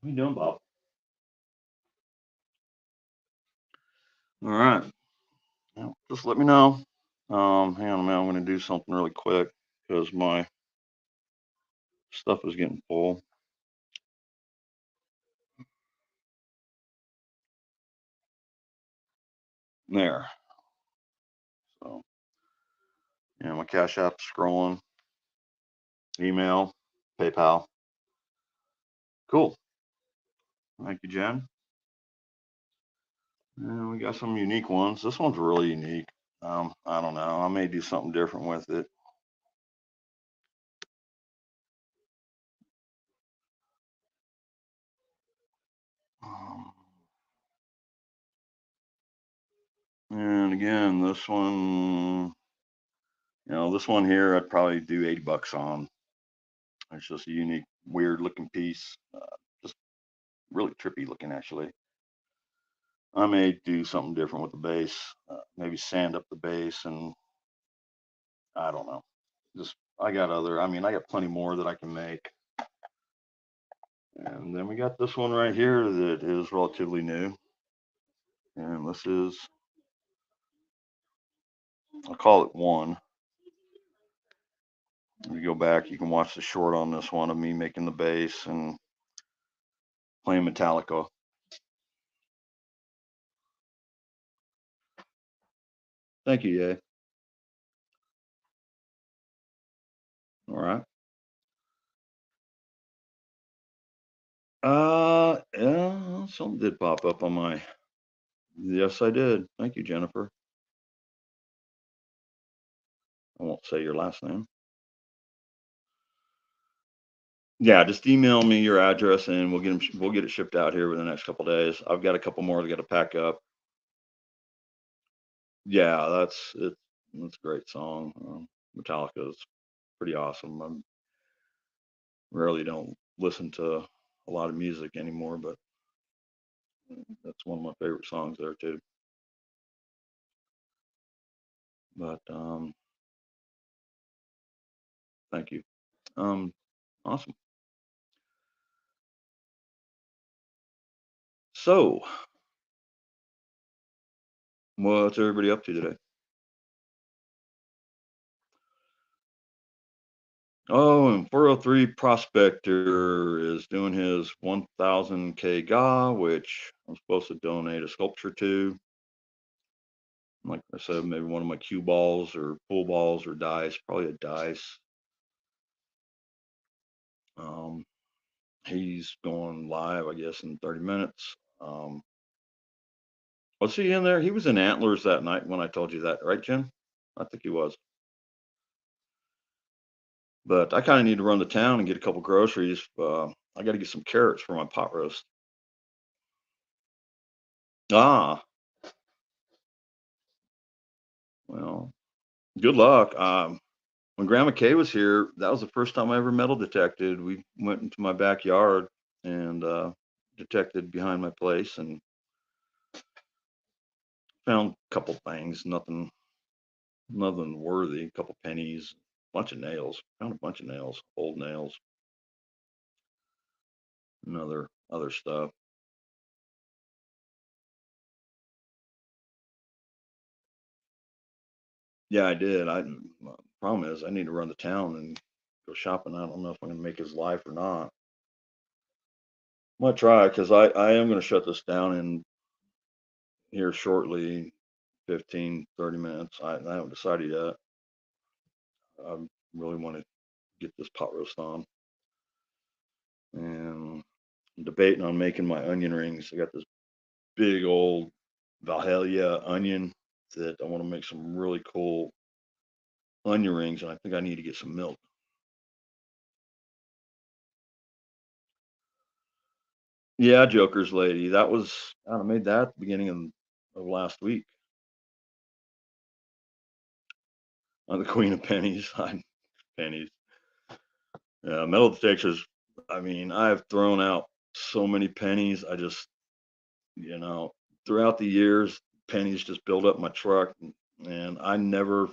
What are you doing, Bob? All right. Well, just let me know. Hang on a minute. I'm going to do something really quick because my stuff is getting full. There. So, yeah, my Cash App scrolling. Email, PayPal. Cool. Thank you, Jen. And we got some unique ones. This one's really unique. I don't know. I may do something different with it. And again, this one, you know, this one here, I'd probably do $80 on. It's just a unique, weird looking piece. Just really trippy looking, actually. I may do something different with the base, maybe sand up the base, and I don't know. Just I got plenty more that I can make. And then we got this one right here that is relatively new. And this is, I'll call it one. If you go back, you can watch the short on this one of me making the base and playing Metallica. Thank you, Yay. All right. Yeah, something did pop up on my. Yes, I did. Thank you, Jennifer. I won't say your last name. Yeah, just email me your address and we'll get it shipped out here within the next couple days. I've got a couple more to get to pack up. Yeah, that's a great song. Metallica is pretty awesome. I rarely don't listen to a lot of music anymore, but that's one of my favorite songs there too. But thank you. Awesome. So, what's everybody up to today? Oh, and 403 Prospector is doing his 1000K GA, which I'm supposed to donate a sculpture to. Like I said, maybe one of my cue balls or pool balls or dice, probably a dice. Um, he's going live, I guess, in 30 minutes. Was he in there? He was in Antlers that night when I told you that, right, Jim? I think he was. But I kind of need to run to town and get a couple groceries. I got to get some carrots for my pot roast. Ah, well, good luck. When Grandma Kay was here, that was the first time I ever metal detected. We went into my backyard and detected behind my place and found a couple things, nothing worthy, a couple pennies, bunch of nails, found a bunch of nails, old nails, and other stuff. Yeah, I did. Problem is I need to run to town and go shopping. I don't know if I'm gonna make his life or not. I'm gonna try because I am gonna shut this down in here shortly, 15, 30 minutes. I haven't decided yet. I really want to get this pot roast on. And I'm debating on making my onion rings. I got this big old Valhalla onion that I want to make some really cool onion rings, and I think I need to get some milk. Yeah, Joker's Lady. That was I made that at the beginning of last week on the Queen of Pennies. Pennies. Yeah, metal detectors. I mean, I've thrown out so many pennies. I just, you know, throughout the years, pennies just build up my truck, and I never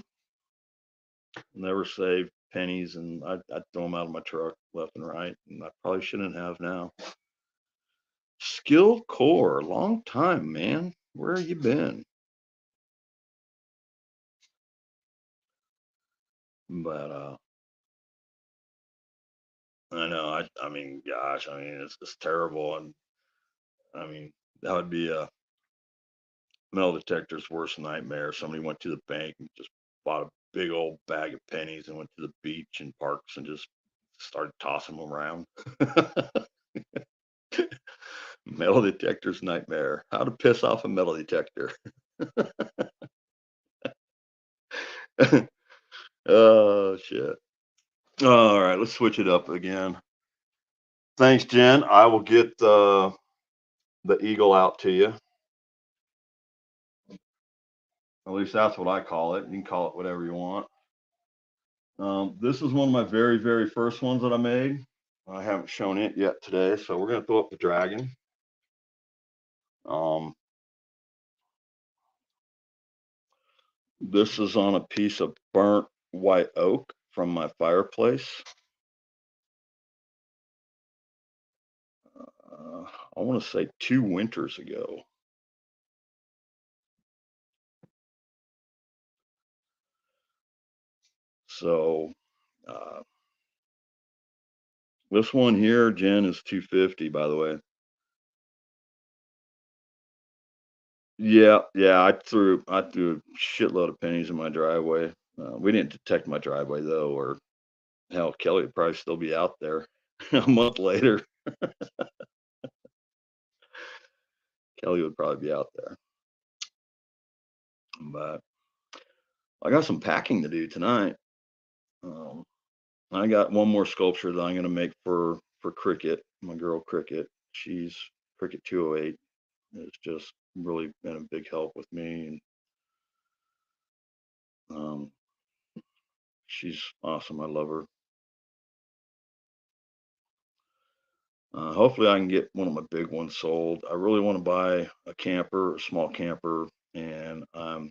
save pennies, and I throw them out of my truck left and right, and I probably shouldn't have now. Skill Core, long time, man. Where you been? But I know. I mean, gosh, I mean, it's terrible, and I mean, that would be a metal detector's worst nightmare. Somebody went to the bank and just bought a big old bag of pennies and went to the beach and parks and just started tossing them around. Metal detector's nightmare. How to piss off a metal detector. Oh shit. All right, let's switch it up again. Thanks, Jen. I will get the eagle out to you. At least that's what I call it. You can call it whatever you want. This is one of my very, very first ones that I made. I haven't shown it yet today, so we're going to throw up the dragon. Um, this is on a piece of burnt white oak from my fireplace. I want to say 2 winters ago. So uh, this one here, Jen, is 250, by the way. Yeah, yeah. I threw a shitload of pennies in my driveway. We didn't detect my driveway though, or hell, Kelly would probably still be out there a month later. Kelly would probably be out there. But I got some packing to do tonight. Um, I got one more sculpture that I'm going to make for Cricket, my girl Cricket. She's Cricket 208. It's just really been a big help with me, and um, she's awesome. I love her. Hopefully, I can get one of my big ones sold. I really want to buy a camper, a small camper, and I'd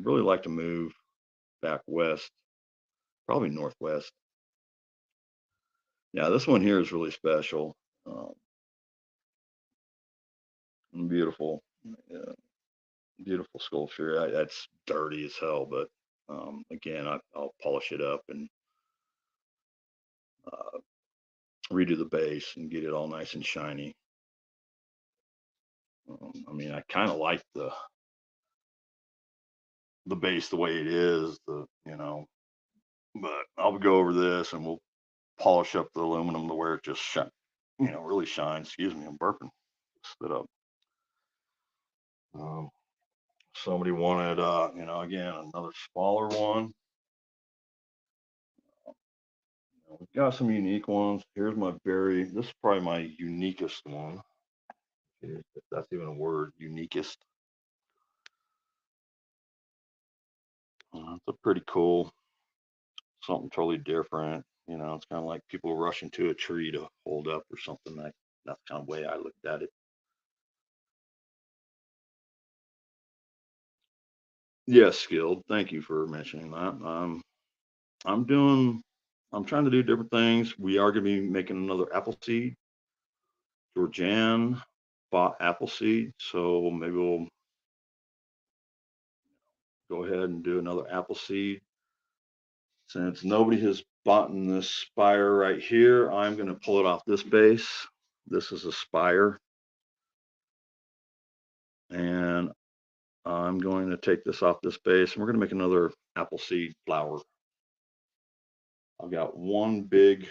really like to move back west, probably northwest. Yeah, this one here is really special. Um, beautiful, yeah, beautiful sculpture. That's dirty as hell, but again, I'll polish it up and uh, redo the base and get it all nice and shiny. I mean, I kind of like the base the way it is, but I'll go over this and we'll polish up the aluminum to where it just really shines. Excuse me, I'm burping. Spit up. Um, Somebody wanted, again, another smaller one. We've got some unique ones. Here's this is probably my uniquest one, if that's even a word, uniquest. It's a pretty cool, something totally different. It's kind of like people rushing to a tree to hold up or something. That's kind of the way I looked at it. Yes, Skilled. Thank you for mentioning that. I'm doing, I'm trying to do different things. We are going to be making another apple seed. Georgianne bought apple seed, so maybe we'll go ahead and do another apple seed. Since nobody has bought this spire right here, I'm going to pull it off this base. This is a spire. And I'm going to take this off this base and we're going to make another apple seed flower. I've got one big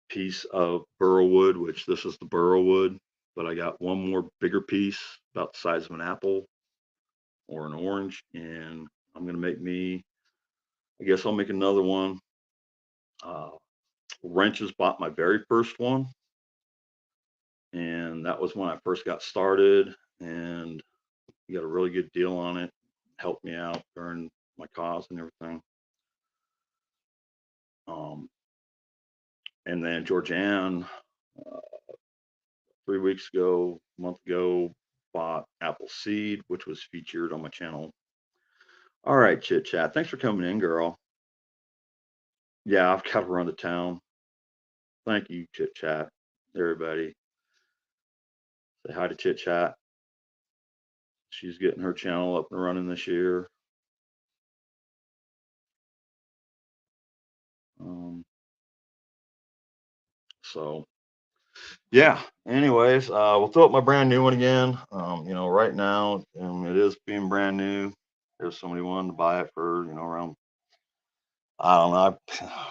piece of burrow wood, which this is the burrow wood, but I got one more bigger piece about the size of an apple or an orange, and I'm going to I guess I'll make another one. Uh, Wrenches bought my very first one, and that was when I first got started, and he got a really good deal on it, helped me out during my cause and everything. And then Georgianne, uh, 3 weeks ago, a month ago, bought apple seed, which was featured on my channel. All right, Chit Chat. Thanks for coming in, girl. Yeah, I've got to run to town. Thank you, Chit Chat. Everybody, say hi to Chit Chat. She's getting her channel up and running this year. So yeah. Anyways, we'll throw up my brand new one again. Right now, it is being brand new. There's somebody wanting to buy it for around. I don't know.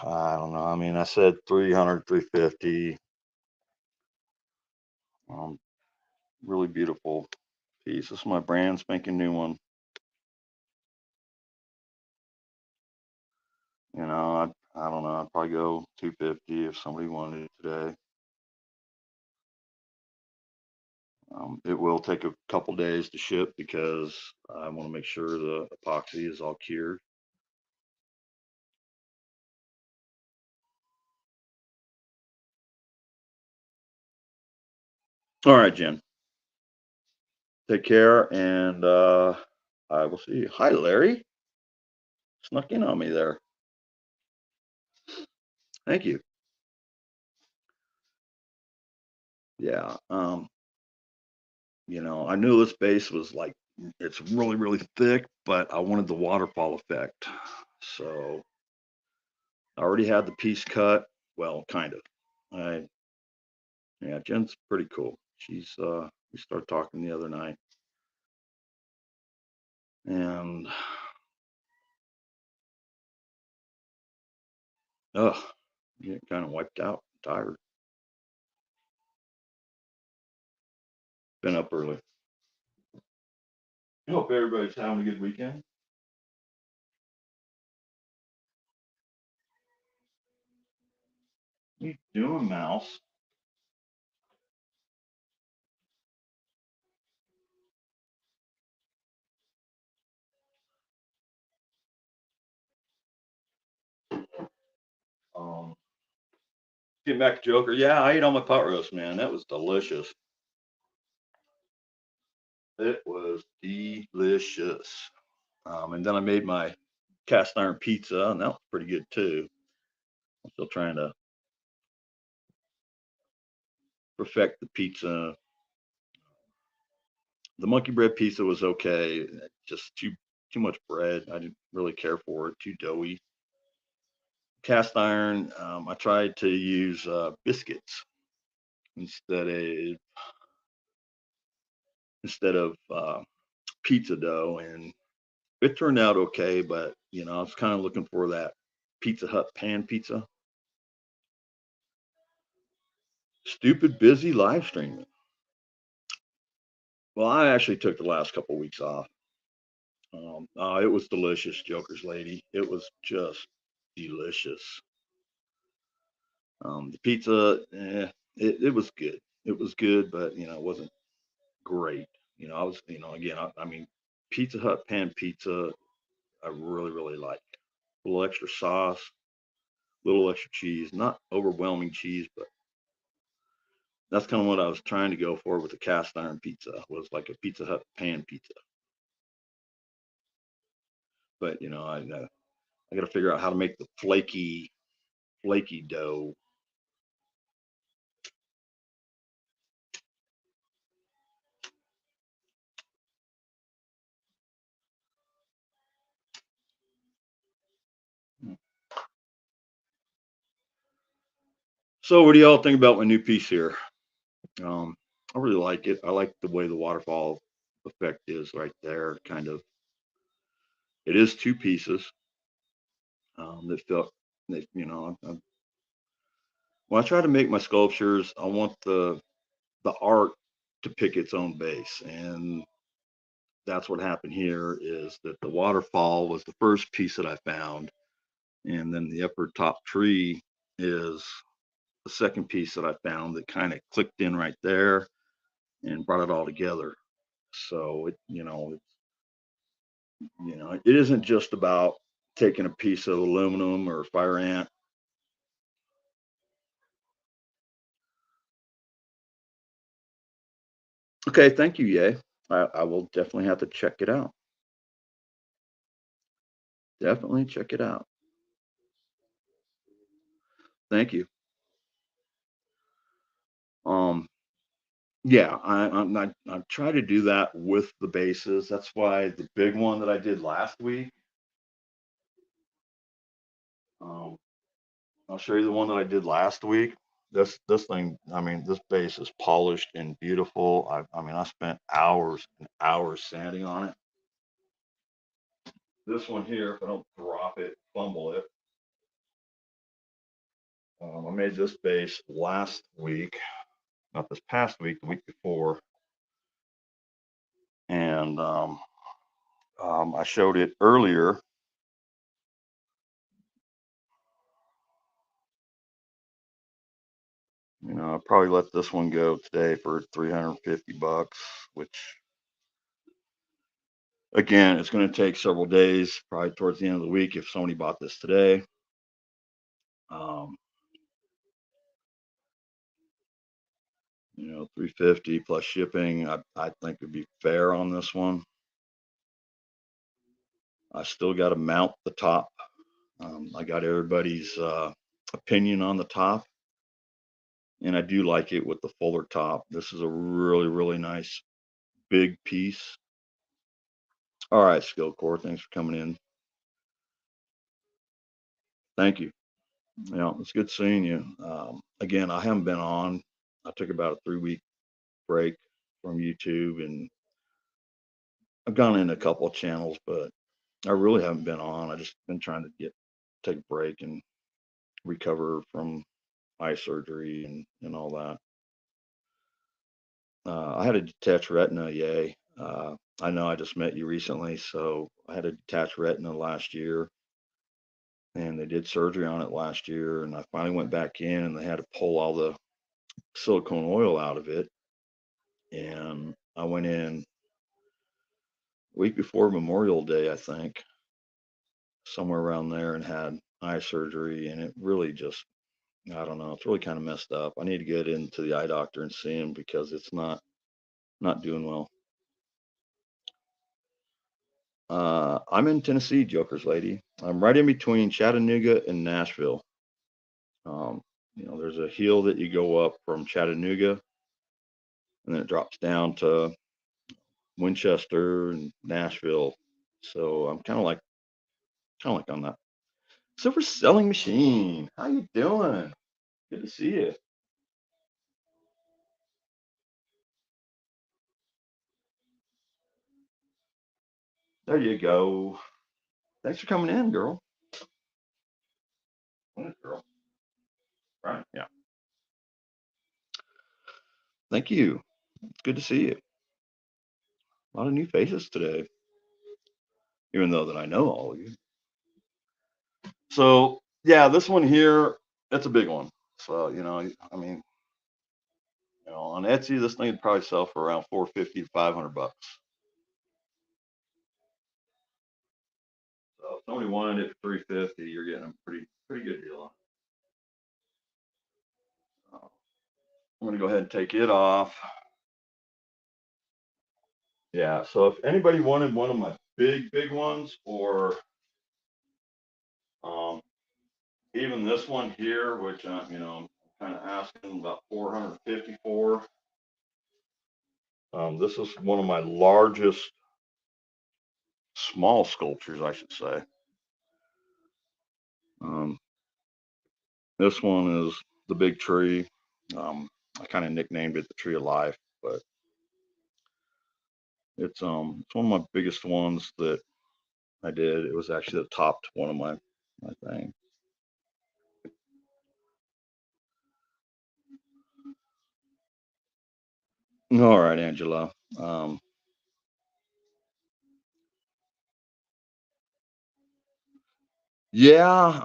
I don't know. I mean, I said 300, 350. Really beautiful piece. This is my brand spanking new one. I don't know. I'd probably go 250 if somebody wanted it today. It will take a couple days to ship because I want to make sure the epoxy is all cured. All right, Jen. Take care, and I will see you. Hi, Larry. Snuck in on me there. Thank you. Yeah. I knew this base was like it's really, really thick, but I wanted the waterfall effect. So I already had the piece cut. Well, kind of. Yeah, Jen's pretty cool. We started talking the other night, and get kind of wiped out, tired. Been up early. I hope everybody's having a good weekend. What are you doing, mouse? Um, Getting back to Joker. Yeah, I ate all my pot roast, man. That was delicious. It was delicious. And then I made my cast iron pizza, and that was pretty good too. I'm still trying to perfect the pizza. The monkey bread pizza was okay, just too much bread. I didn't really care for it. Too doughy. Cast iron. I tried to use biscuits instead of pizza dough, and it turned out okay. But I was kind of looking for that Pizza Hut pan pizza. Stupid busy live streaming. Well, I actually took the last couple of weeks off. It was delicious, Joker's Lady. It was just delicious. The pizza, it was good. It was good, but it wasn't great. I was, again, I mean, Pizza Hut pan pizza, I really, really like. A little extra sauce, a little extra cheese, not overwhelming cheese, but that's kind of what I was trying to go for with the cast iron pizza, was like a Pizza Hut pan pizza. But I got to figure out how to make the flaky dough. So, what do y'all think about my new piece here? Um, I really like it. I like the way the waterfall effect is right there. Kind of, it is two pieces that felt that when I try to make my sculptures, I want the art to pick its own base, and that's what happened here. Is that the waterfall was the first piece that I found, and then the upper top tree is the second piece that I found that kind of clicked in right there and brought it all together. So it isn't just about taking a piece of aluminum or fire ant. Okay, thank you, Yay. I will definitely have to check it out. Definitely check it out. Thank you. Um, yeah, I try to do that with the bases. That's why the big one that I did last week. Um, I'll show you the one that I did last week. This thing, I mean, this base is polished and beautiful. I mean, I spent hours and hours sanding on it. This one here, if I don't drop it, fumble it. I made this base last week, not this past week, the week before, and I showed it earlier. I probably let this one go today for 350 bucks, which again, it's going to take several days, probably towards the end of the week if somebody bought this today. Um, 350 plus shipping, I think would be fair on this one. I still got to mount the top. I got everybody's opinion on the top, and I do like it with the fuller top. This is a really, really nice big piece. All right, Skill Core, thanks for coming in. Thank you. It's good seeing you. Again, I haven't been on. I took about a 3 week break from YouTube, and I've gone in a couple of channels, but I really haven't been on. I just been trying to take a break and recover from eye surgery and all that. I had a detached retina, yay. I know I just met you recently, so I had a detached retina last year. and they did surgery on it last year. And I finally went back in, and they had to pull all the silicone oil out of it. And I went in week before Memorial Day, I think, somewhere around there, and had eye surgery. And it really just, I don't know, it's really kind of messed up. I need to get into the eye doctor and see him because it's not doing well. I'm in Tennessee, Joker's lady. I'm right in between Chattanooga and Nashville. Um, there's a hill that you go up from Chattanooga, and then it drops down to Winchester and Nashville. So I'm kind of like on that silver selling machine. How you doing? Good to see you. There you go. Thanks for coming in, girl. What, girl? Right? Yeah. Thank you. It's good to see you. A lot of new faces today, even though that I know all of you. So yeah, this one here, it's a big one. So I mean, on Etsy, this thing would probably sell for around 450 to 500 bucks. So if somebody wanted it for 350, you're getting a pretty good deal on it. I'm gonna go ahead and take it off. Yeah. So if anybody wanted one of my big ones, or um, even this one here, which I'm kind of asking about 450 for. This is one of my largest small sculptures, I should say. Um, this one is the big tree. I kind of nicknamed it the Tree of Life, but it's one of my biggest ones that I did. It was actually the topped one of my thing. All right, Angela. Yeah,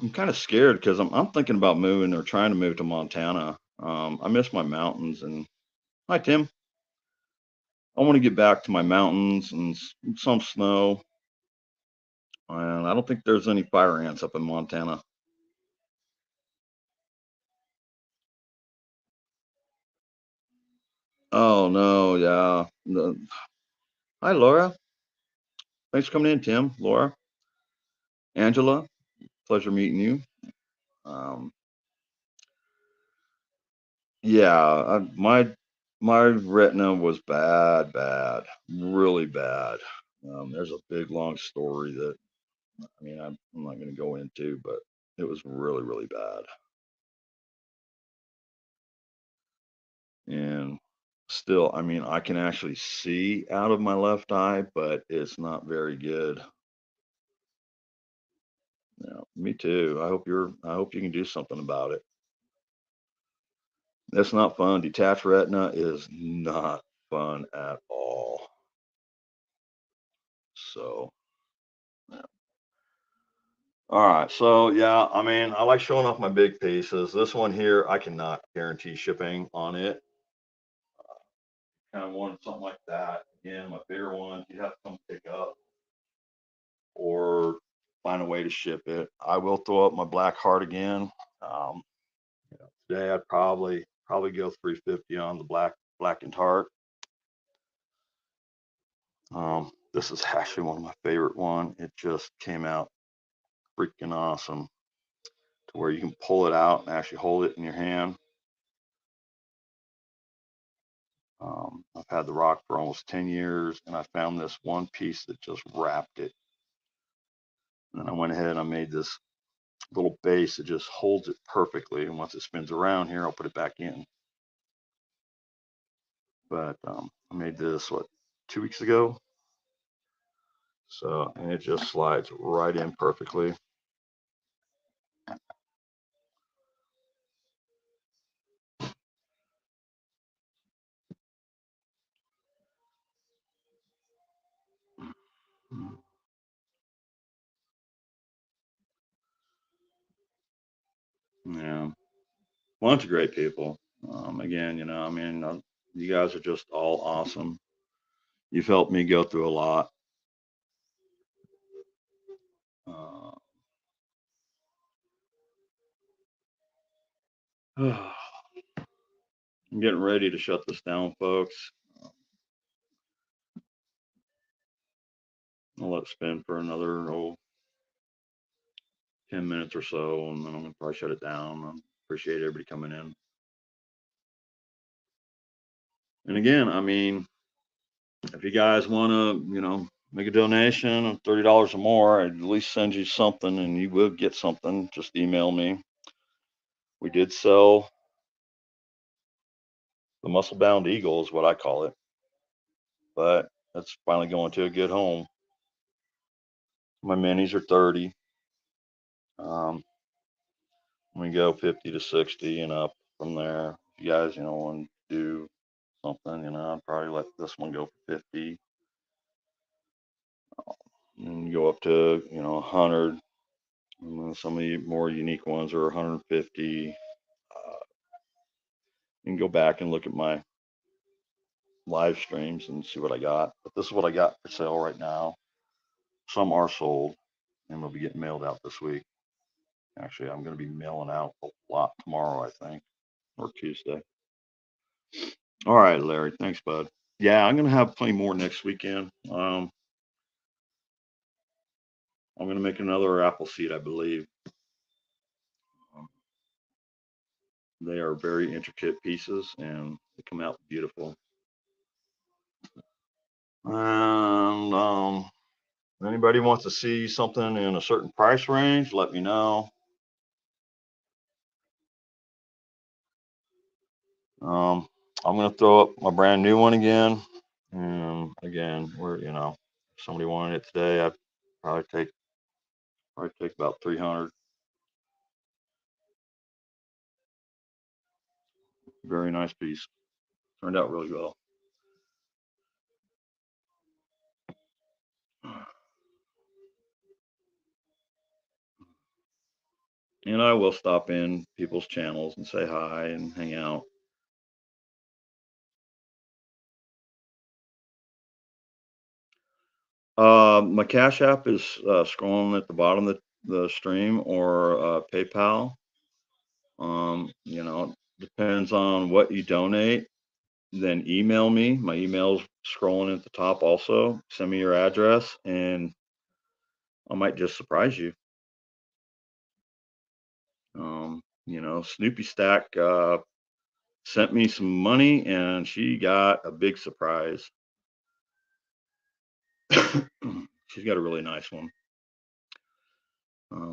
I'm kind of scared because I'm thinking about moving or trying to move to Montana. I miss my mountains, and hi Tim. I want to get back to my mountains and some snow. And I don't think there's any fire ants up in Montana. Oh no, yeah. Hi Laura. Thanks for coming in, Tim. Laura, Angela, pleasure meeting you. Um, yeah, my retina was bad, really bad. There's a big long story that I'm not going to go into, but it was really bad. And still, I can actually see out of my left eye, but it's not very good. Yeah, me too. I hope you can do something about it. That's not fun. Detached retina is not fun at all. So, yeah. All right. So, yeah, I like showing off my big pieces. This one here, I cannot guarantee shipping on it. Kind of wanted something like that. Again, my bigger ones, you have to come pick up or find a way to ship it. I will throw up my black heart again. Um, Today I'd probably go 350 on the blackened heart. This is actually one of my favorite one. It just came out freaking awesome to where you can pull it out and actually hold it in your hand. I've had the rock for almost 10 years, and I found this one piece that just wrapped it. And then I went ahead and I made this little base that just holds it perfectly. And once it spins around here, I'll put it back in. But I made this, 2 weeks ago? So, and it just slides right in perfectly. Yeah, bunch of great people. Again, I mean, you guys are just all awesome. You've helped me go through a lot. Uh, I'm getting ready to shut this down, folks. I'll let it spin for another 10 minutes or so, and then I'm gonna probably shut it down. I appreciate everybody coming in. And again, I mean, if you guys want to, make a donation of $30 or more, I'd at least send you something, and you will get something. Just email me. We did sell the Muscle Bound Eagle, is what I call it, but that's finally going to a good home. My minis are 30. Um, we go 50 to 60 and up from there. If you guys, want to do something, I'd probably let this one go for 50 and go up to, 100. And then some of the more unique ones are 150. You can go back and look at my live streams and see what I got. But this is what I got for sale right now. Some are sold and they'll be getting mailed out this week. Actually, I'm going to be mailing out a lot tomorrow, I think, or Tuesday. All right, Larry. Thanks, bud. Yeah, I'm going to have plenty more next weekend. I'm going to make another apple seed, I believe. Um, they are very intricate pieces and they come out beautiful. And if anybody wants to see something in a certain price range, let me know. I'm going to throw up my brand new one again. And again, if somebody wanted it today, I'd probably take about 300. Very nice piece. Turned out really well. And I will stop in people's channels and say hi and hang out. My Cash App is scrolling at the bottom of the stream, or PayPal. Depends on what you donate. Then email me. My email's scrolling at the top also. Send me your address and I might just surprise you. Snoopy Stack sent me some money and she got a big surprise. She's got a really nice one.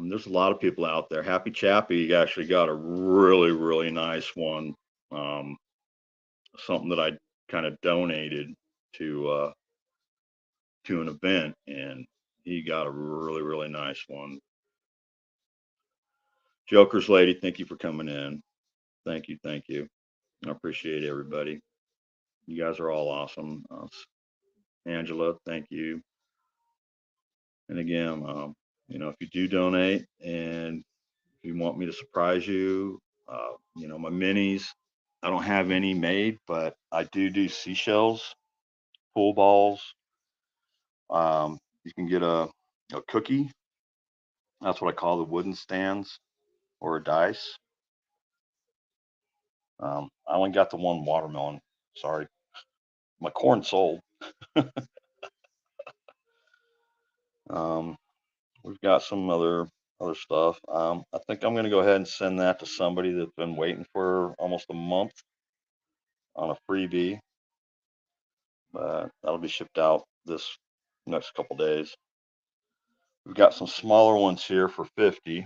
There's a lot of people out there. Happy Chappy actually got a really, really nice one. Something that I kind of donated to an event, and he got a really, really nice one. Joker's Lady, thank you for coming in. Thank you, thank you. I appreciate everybody. You guys are all awesome. Angela, thank you. And again, if you do donate and if you want me to surprise you, my minis, I don't have any made, but I do seashells, pool balls. You can get a cookie. That's what I call the wooden stands, or a dice. I only got the one watermelon. Sorry, my corn sold. Um, we've got some other stuff. I think I'm going to go ahead and send that to somebody that's been waiting for almost a month on a freebie. That'll be shipped out this next couple days. We've got some smaller ones here for 50.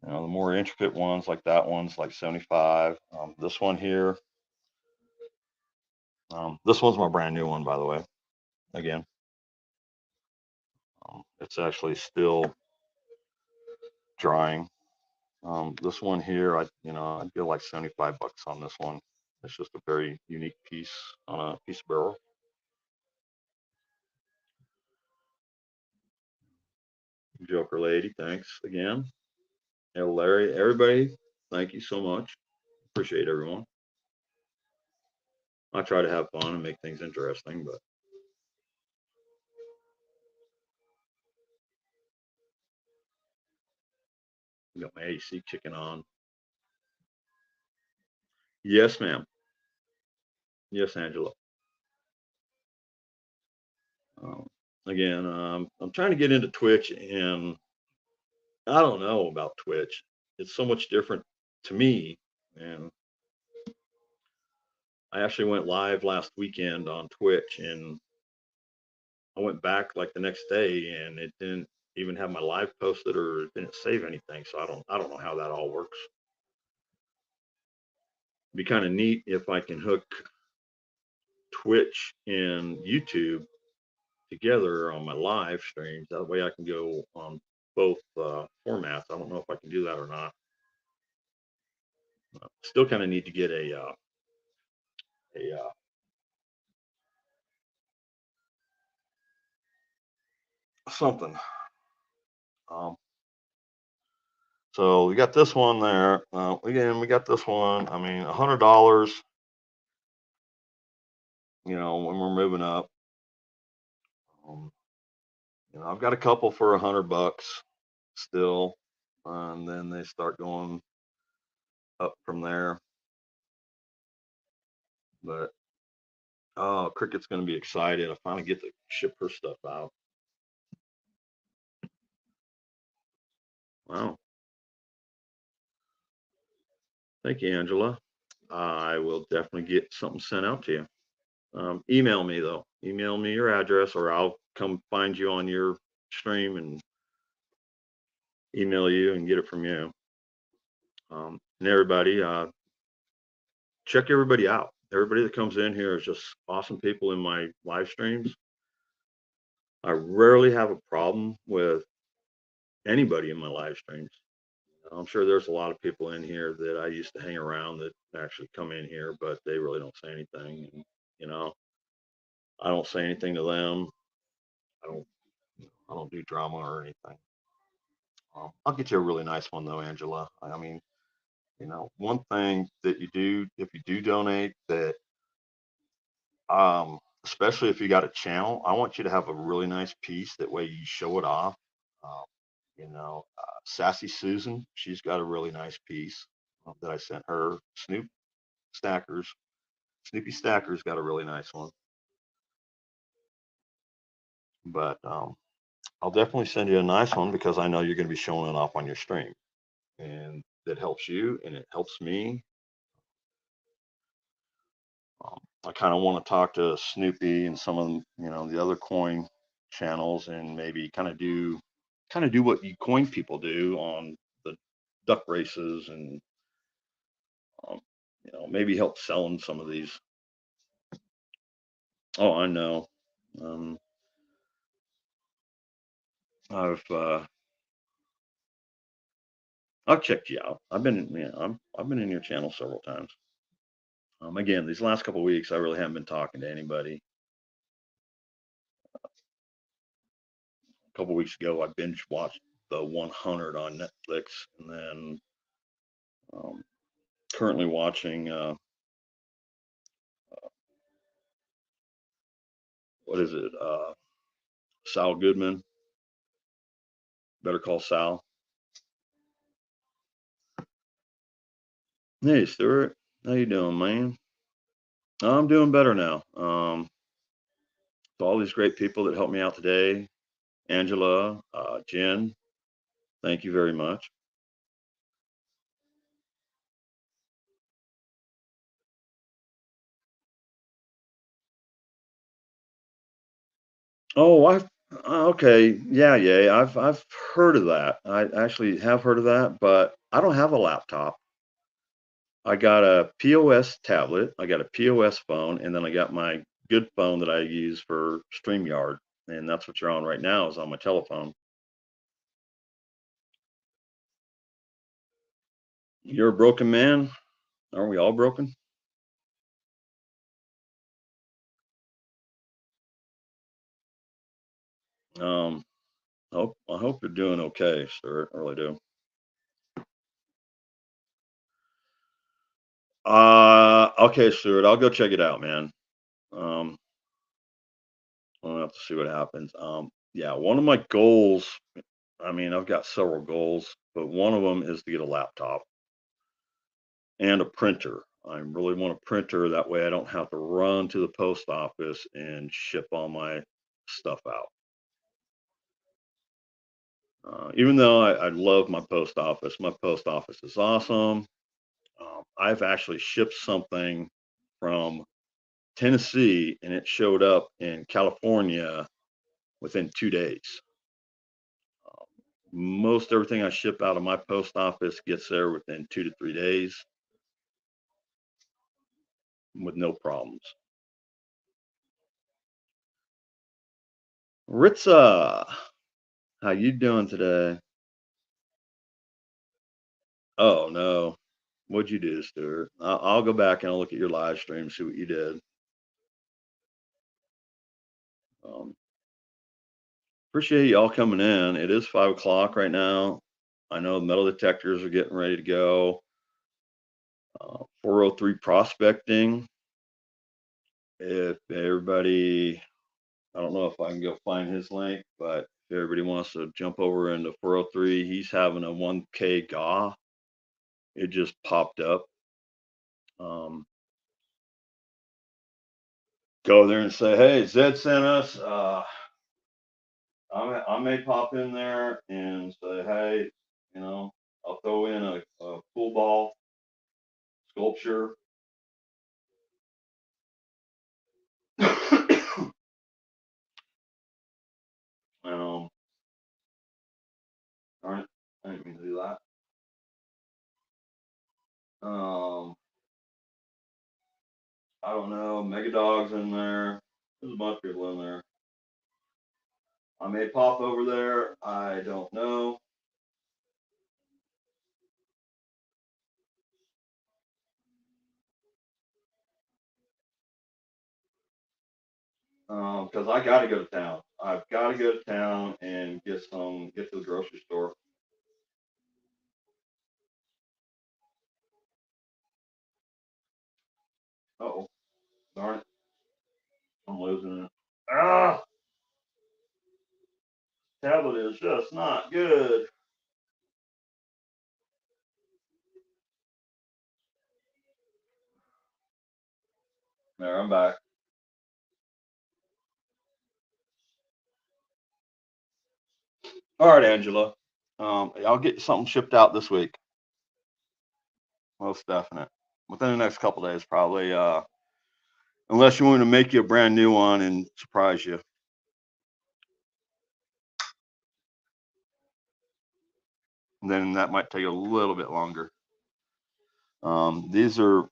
The more intricate ones like that one's like 75. This one here, this one's my brand new one, by the way. Again, it's actually still drying. This one here, I'd feel like 75 bucks on this one. It's just a very unique piece on a piece of barrel. Joker Lady, thanks again. Hey, Larry, everybody, thank you so much. Appreciate everyone. I try to have fun and make things interesting, but I got my AC kicking on. Yes, ma'am. Yes, Angela. Um, Again, I'm trying to get into Twitch, and I don't know about Twitch. It's so much different to me. And I actually went live last weekend on Twitch, and I went back like the next day, and it didn't even have my live posted, or it didn't save anything. So I don't know how that all works. It'd be kind of neat if I can hook Twitch and YouTube together on my live streams. That way I can go on both formats. I don't know if I can do that or not. Still kind of need to get a something. Um, so we got this one there. Again, we got this one. I mean, $100. When we're moving up. Um, I've got a couple for $100 still, and then they start going up from there. But oh, Cricket's going to be excited. I finally get to ship her stuff out. Wow. Thank you, Angela. I will definitely get something sent out to you. Email me though. Email me your address, or I'll come find you on your stream and email you and get it from you. And everybody, check everybody out. Everybody that comes in here is just awesome people in my live streams. I rarely have a problem with anybody in my live streams. I'm sure there's a lot of people in here that I used to hang around that actually come in here, but they really don't say anything. And, you know, I don't say anything to them. I don't, I don't do drama or anything. I'll get you a really nice one though, Angela. I mean, one thing that you do, if you do donate, that especially if you got a channel, I want you to have a really nice piece. That way you show it off. Um, Sassy Susan, she's got a really nice piece that I sent her. Stackers, Snoopy Stackers got a really nice one. But I'll definitely send you a nice one because I know you're going to be showing it off on your stream, and that helps you and it helps me. I kind of want to talk to Snoopy and some of the other coin channels, and maybe kind of do what you coin people do on the duck races, and um, maybe help selling some of these. Oh, I know. Um, I've I've checked you out. I've been in your channel several times. Again, these last couple of weeks, I really haven't been talking to anybody. A couple of weeks ago, I binge watched the 100 on Netflix, and then um, currently watching what is it? Saul Goodman. Better Call Sal. Hey, Stuart, how you doing, man? I'm doing better now. To all these great people that helped me out today, Angela, Jen, thank you very much. Oh, okay, yeah. I've heard of that. I actually have heard of that, but I don't have a laptop. I got a POS tablet, I got a POS phone, and then I got my good phone that I use for StreamYard, and that's what you're on right now is on my telephone. You're a broken man. Aren't we all broken? Um, I hope you're doing okay, sir. I really do. Okay, Stuart, I'll go check it out, man. Um, I'll have to see what happens. Yeah, one of my goals, I mean, I've got several goals, but one of them is to get a laptop and a printer. I really want a printer. That way I don't have to run to the post office and ship all my stuff out. Even though I love my post office is awesome. I've actually shipped something from Tennessee and it showed up in California within 2 days. Most everything I ship out of my post office gets there within 2 to 3 days with no problems. Ritza, how you doing today? Oh no, what'd you do, Stuart? I'll go back and I'll look at your live stream, see what you did. Um, Appreciate y'all coming in. It is 5 o'clock right now. I know metal detectors are getting ready to go. 403 prospecting. If everybody, I don't know if I can go find his link, but if everybody wants to jump over into 403, he's having a 1K GA. It just popped up. Go there and say, hey, Zed sent us. I may pop in there and say, hey, I'll throw in a pool ball sculpture. um, Darn it, I didn't mean to do that. I don't know, Mega Dog's in there. There's a bunch of people in there. I may pop over there. I don't know. Because I got to go to town. I've got to go to town and get to the grocery store. Oh, darn it. I'm losing it. Ah, tablet is just not good. There, I'm back. All right, Angela. I'll get you something shipped out this week. Most definite. Within the next couple days, probably. Unless you want to make you a brand new one and surprise you. Then that might take a little bit longer. These are,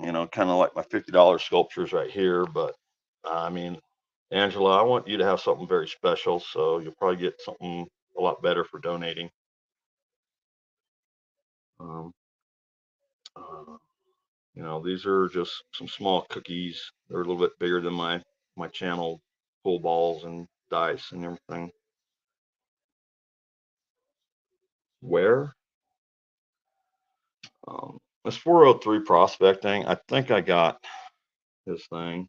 kind of like my $50 sculptures right here. But I mean, Angela, I want you to have something very special. So you'll probably get something a lot better for donating. Um, uh, these are just some small cookies. They're a little bit bigger than my channel pool balls and dice and everything. Where? This 403 prospecting. I think I got this thing.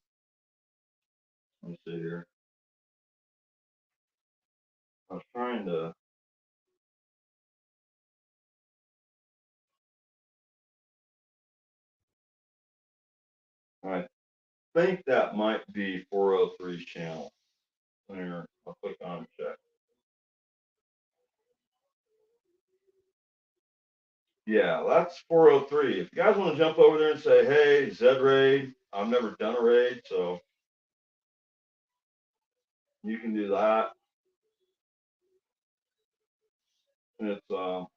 Let me see here. I was trying to. I think that might be 403 channel. There, I'll click on and check. Yeah, that's 403. If you guys want to jump over there and say, hey, Zed raid, I've never done a raid, so you can do that. And it's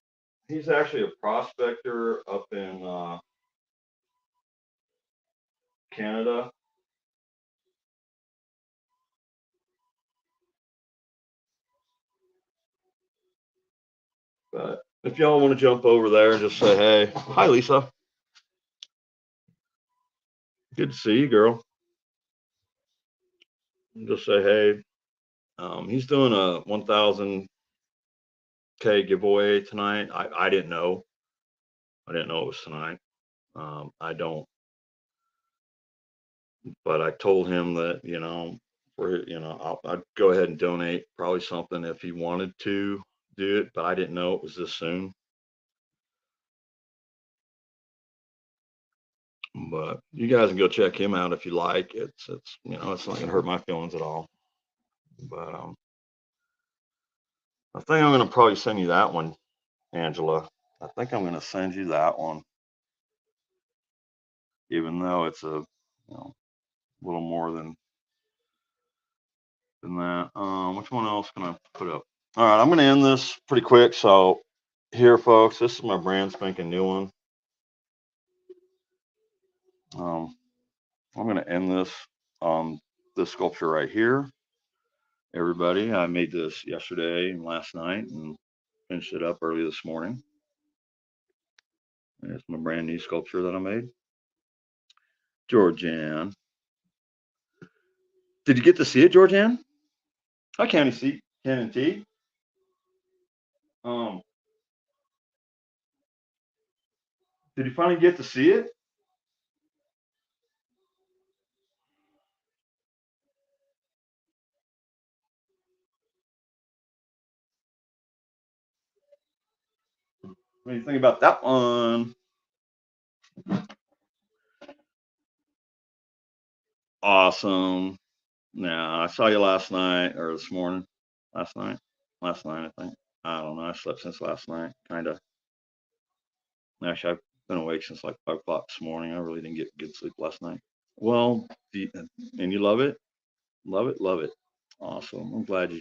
he's actually a prospector up in Canada. But if y'all want to jump over there and just say, hey, hi, Lisa. Good to see you, girl. Just say, hey, he's doing a 1,000K giveaway tonight. I didn't know. I didn't know it was tonight. I don't, but I told him that, I'd go ahead and donate probably something if he wanted to do it, but I didn't know it was this soon. But you guys can go check him out if you like. It's it's not gonna hurt my feelings at all. But I think I'm gonna probably send you that one, Angela. I think I'm gonna send you that one, even though it's a little more than that. Which one else can I put up? All right, I'm gonna end this pretty quick. So here, folks, this is my brand spanking new one. I'm gonna end this on this sculpture right here. Everybody, I made this yesterday and last night and finished it up early this morning. It's my brand new sculpture that I made. Georgianne. Did you get to see it, Georgianne? Hi, County Seat, Ken and T. Did you finally get to see it? What do you think about that one? Awesome. Now, I saw you last night or this morning. Last night, I think. I don't know. I slept since last night, kind of. Actually, I've been awake since like 5 o'clock this morning. I really didn't get good sleep last night. Well, and you love it? Love it? Love it. Awesome. I'm glad you.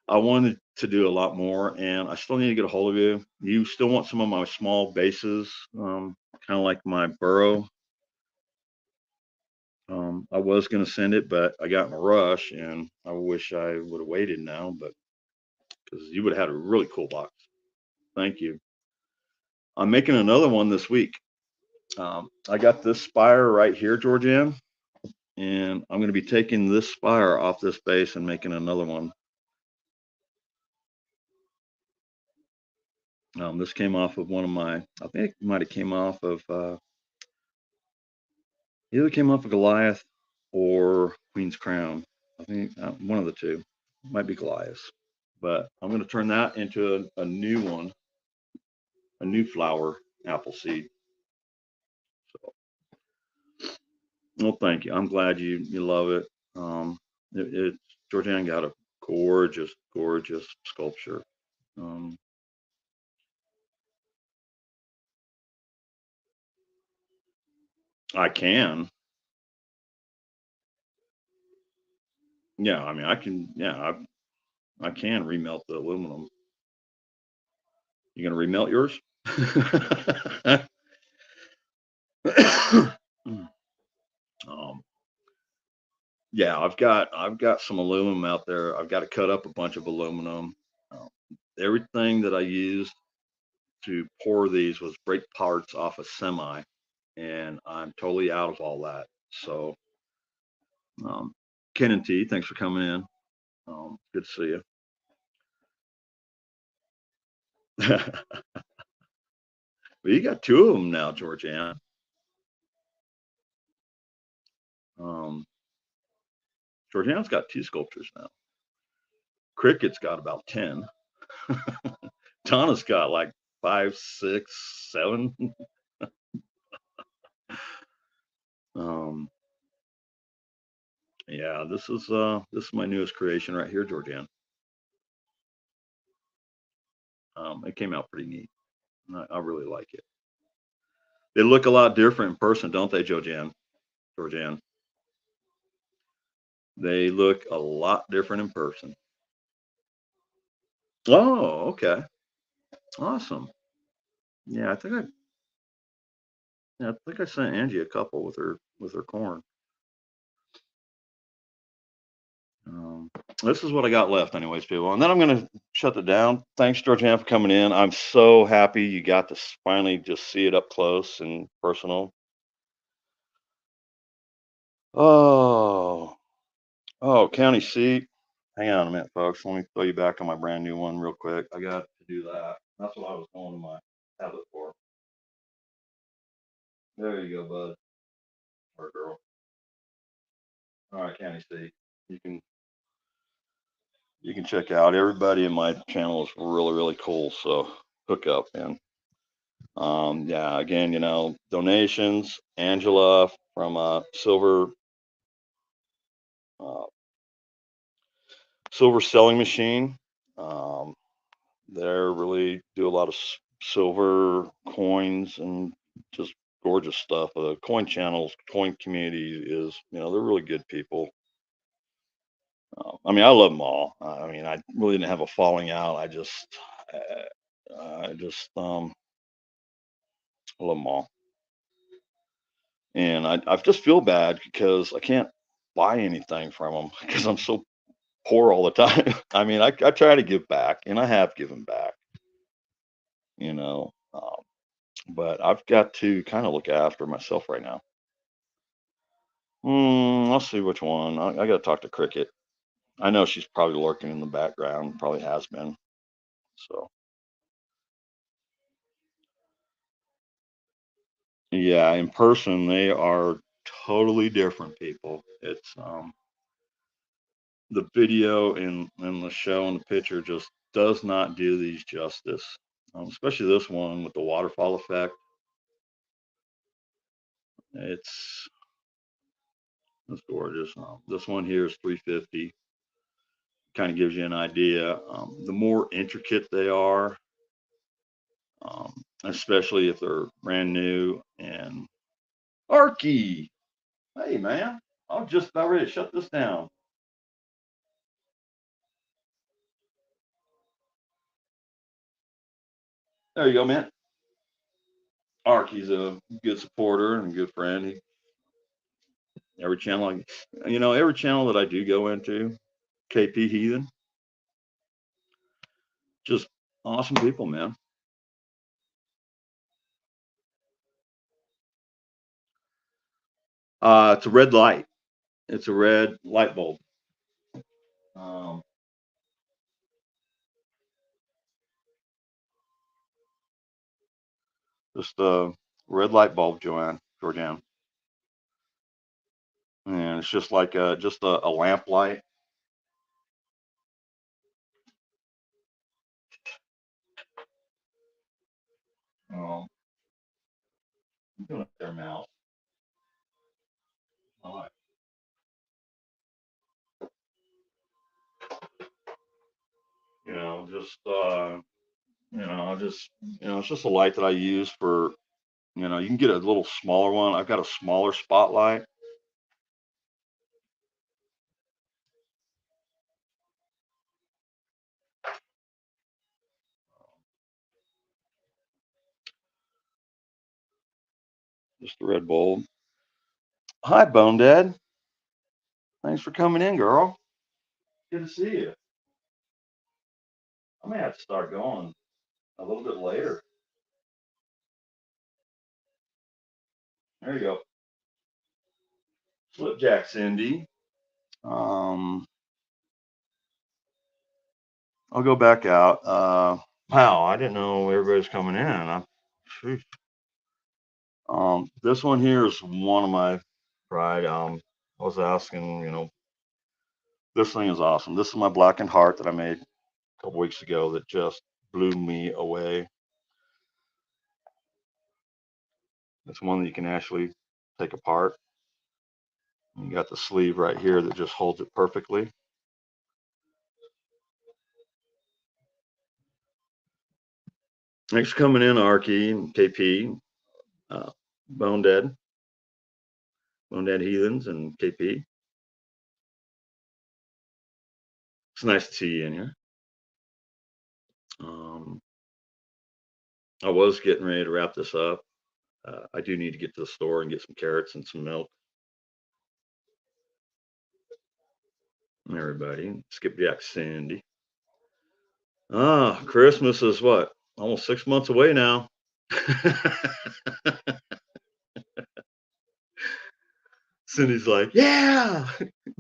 I wanted to do a lot more, and I still need to get a hold of you. You still want some of my small bases, kind of like my burrow. I was going to send it, but I got in a rush, and I wish I would have waited now, but because you would have had a really cool box. Thank you. I'm making another one this week. I got this spire right here, Georgianne, and I'm going to be taking this spire off this base and making another one. This came off of one of my, I think it might have came off of, either came off of Goliath or Queen's Crown. I think one of the two. Might be Goliath. But I'm going to turn that into a new one, a new flower apple seed. So, well, thank you. I'm glad you love it. Georgianne got a gorgeous, gorgeous sculpture. I can. Yeah, I mean, I can. Yeah, I can remelt the aluminum. You gonna remelt yours? Yeah, I've got some aluminum out there. I've got to cut up a bunch of aluminum. Um, Everything that I used to pour these was brake parts off a semi, and I'm totally out of all that. So, Ken and T, thanks for coming in. Good to see you. Well, you got two of them now, Georgianne. Georgianne's got two sculptures now. Cricket's got about 10. Donna's got like 5, 6, 7. Yeah, this is my newest creation right here, Georgianne. It came out pretty neat. I really like it. They look a lot different in person, don't they, Georgianne? They look a lot different in person. Oh, okay. Awesome. Yeah, I think I sent Angie a couple with her corn. This is what I got left anyways, people. And then I'm going to shut it down. Thanks, Georgianne, for coming in. I'm so happy you got to finally just see it up close and personal. Oh, county seat. Hang on a minute, folks. Let me throw you back on my brand new one real quick. I got to do that. That's what I was going to my tablet for. There you go, bud. Or girl. All right, Candy see. You can you can check out everybody in my channel is really cool. So hook up, man. Yeah, again, donations. Angela from uh, Silver Selling Machine. Um, they really do a lot of silver coins and just gorgeous stuff. The coin channels, coin community is, they're really good people. I mean, I love them all. I mean, I really didn't have a falling out. I love them all. And I just feel bad because I can't buy anything from them because I'm so poor all the time. I mean, I try to give back and I have given back, you know, um, but I've got to kind of look after myself right now. I'll see which one. I got to talk to Cricket. I know she's probably lurking in the background, probably has been. So, yeah, in person, they are totally different people. It's the video and the show and the picture just does not do these justice. Especially this one with the waterfall effect. It's it's gorgeous. This one here is 350. Kind of gives you an idea. The more intricate they are, especially if they're brand new. And Arky, hey man, I'm just about ready to shut this down. There you go, man. Arky's a good supporter and a good friend. Every channel, every channel that I do go into, KP Heathen, just awesome people, man. It's a red light. It's a red light bulb. Um, just a red light bulb, Georgianne, and it's just like just a lamp light. Um, I'm doing their mouth. All right. Just it's just a light that I use for, you can get a little smaller one. I've got a smaller spotlight. Just a red bulb. Hi, Bone Dad. Thanks for coming in, girl. Good to see you. I may have to start going a little bit later. There you go. Slipjack Cindy. Um, I'll go back out. Wow, I didn't know everybody's coming in. This one here is one of my pride. I was asking, this thing is awesome. This is my blackened heart that I made a couple weeks ago that just blew me away. It's one that you can actually take apart. You got the sleeve right here that just holds it perfectly. Thanks for coming in, Arky and KP, uh, Bone Dead, Bone Dead Heathens, and KP. It's nice to see you in here. Um, I was getting ready to wrap this up. I do need to get to the store and get some carrots and some milk. Everybody, Skipjack Cindy. Christmas is what? Almost 6 months away now. Cindy's like, yeah,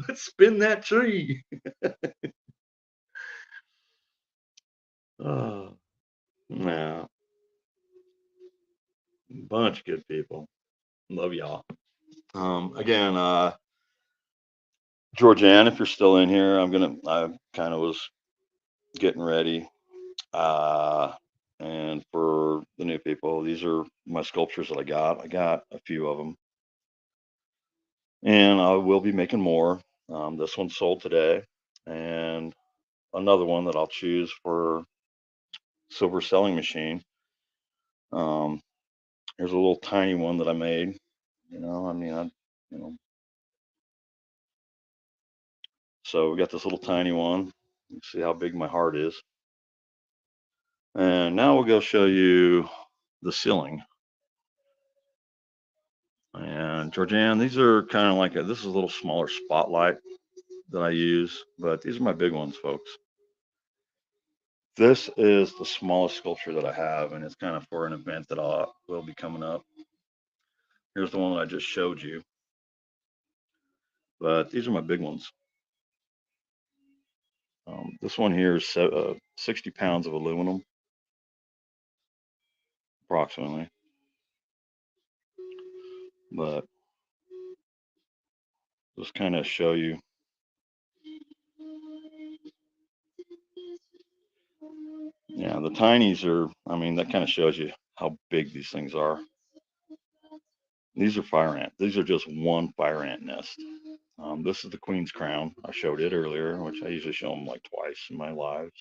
let's spin that tree. Oh, yeah, bunch of good people. Love y'all. Again, Georgianne, if you're still in here, I kind of was getting ready. And for the new people, these are my sculptures that I got. I got a few of them, and I will be making more. This one sold today, and another one that I'll choose for silver selling machine. Um, here's a little tiny one that I made. I mean, you know, so we got this little tiny one. You see how big my heart is. And now we'll go show you the ceiling. And Georgianne, these are kind of like this is a little smaller spotlight that I use, but these are my big ones, folks. This is the smallest sculpture that I have, and it's kind of for an event that will be coming up. Here's the one that I just showed you, but these are my big ones. This one here is 60 pounds of aluminum, approximately. But just kind of show you. Yeah, the tinies are, I mean, that kind of shows you how big these things are. These are fire ant. These are just one fire ant nest. This is the queen's crown. I showed it earlier, which I usually show them like twice in my lives.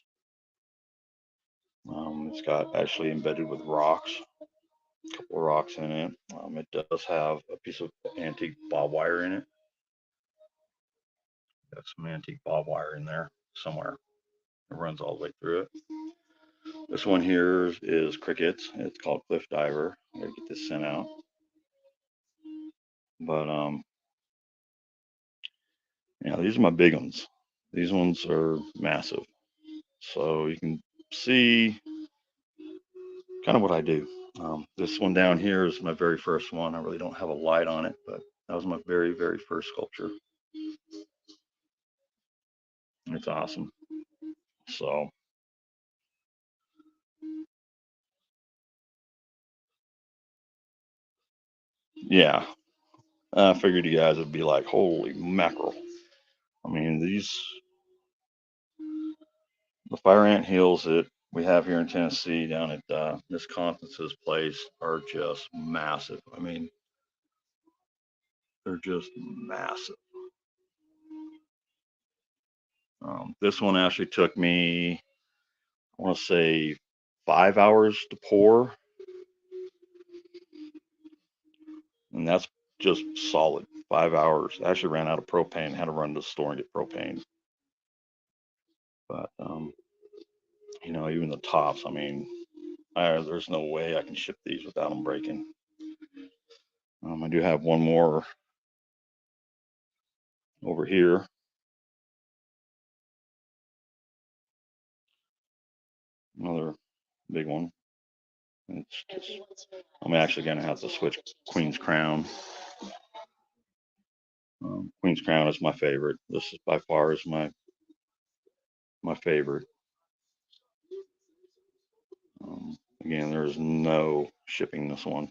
It's got actually embedded with rocks, a couple of rocks in it. It does have a piece of antique bob wire in it. Got some antique bob wire in there somewhere. It runs all the way through it. This one here is crickets. It's called Cliff Diver. I gotta get this sent out. But yeah, these are my big ones. These ones are massive. So you can see kind of what I do. This one down here is my very first one. I really don't have a light on it, but that was my very, very first sculpture. It's awesome. So, yeah, I figured you guys would be like, holy mackerel. I mean, the fire ant hills that we have here in Tennessee down at Miss Constance's place are just massive. I mean, they're just massive. This one actually took me, I want to say, 5 hours to pour, and that's just solid 5 hours. I actually ran out of propane, had to run to the store and get propane. But even the tops, I mean, there's no way I can ship these without them breaking. I do have one more over here. Another big one. It's just, I'm actually going to have to switch Queen's Crown. Queen's Crown is my favorite. This is by far is my favorite. Again, there's no shipping this one.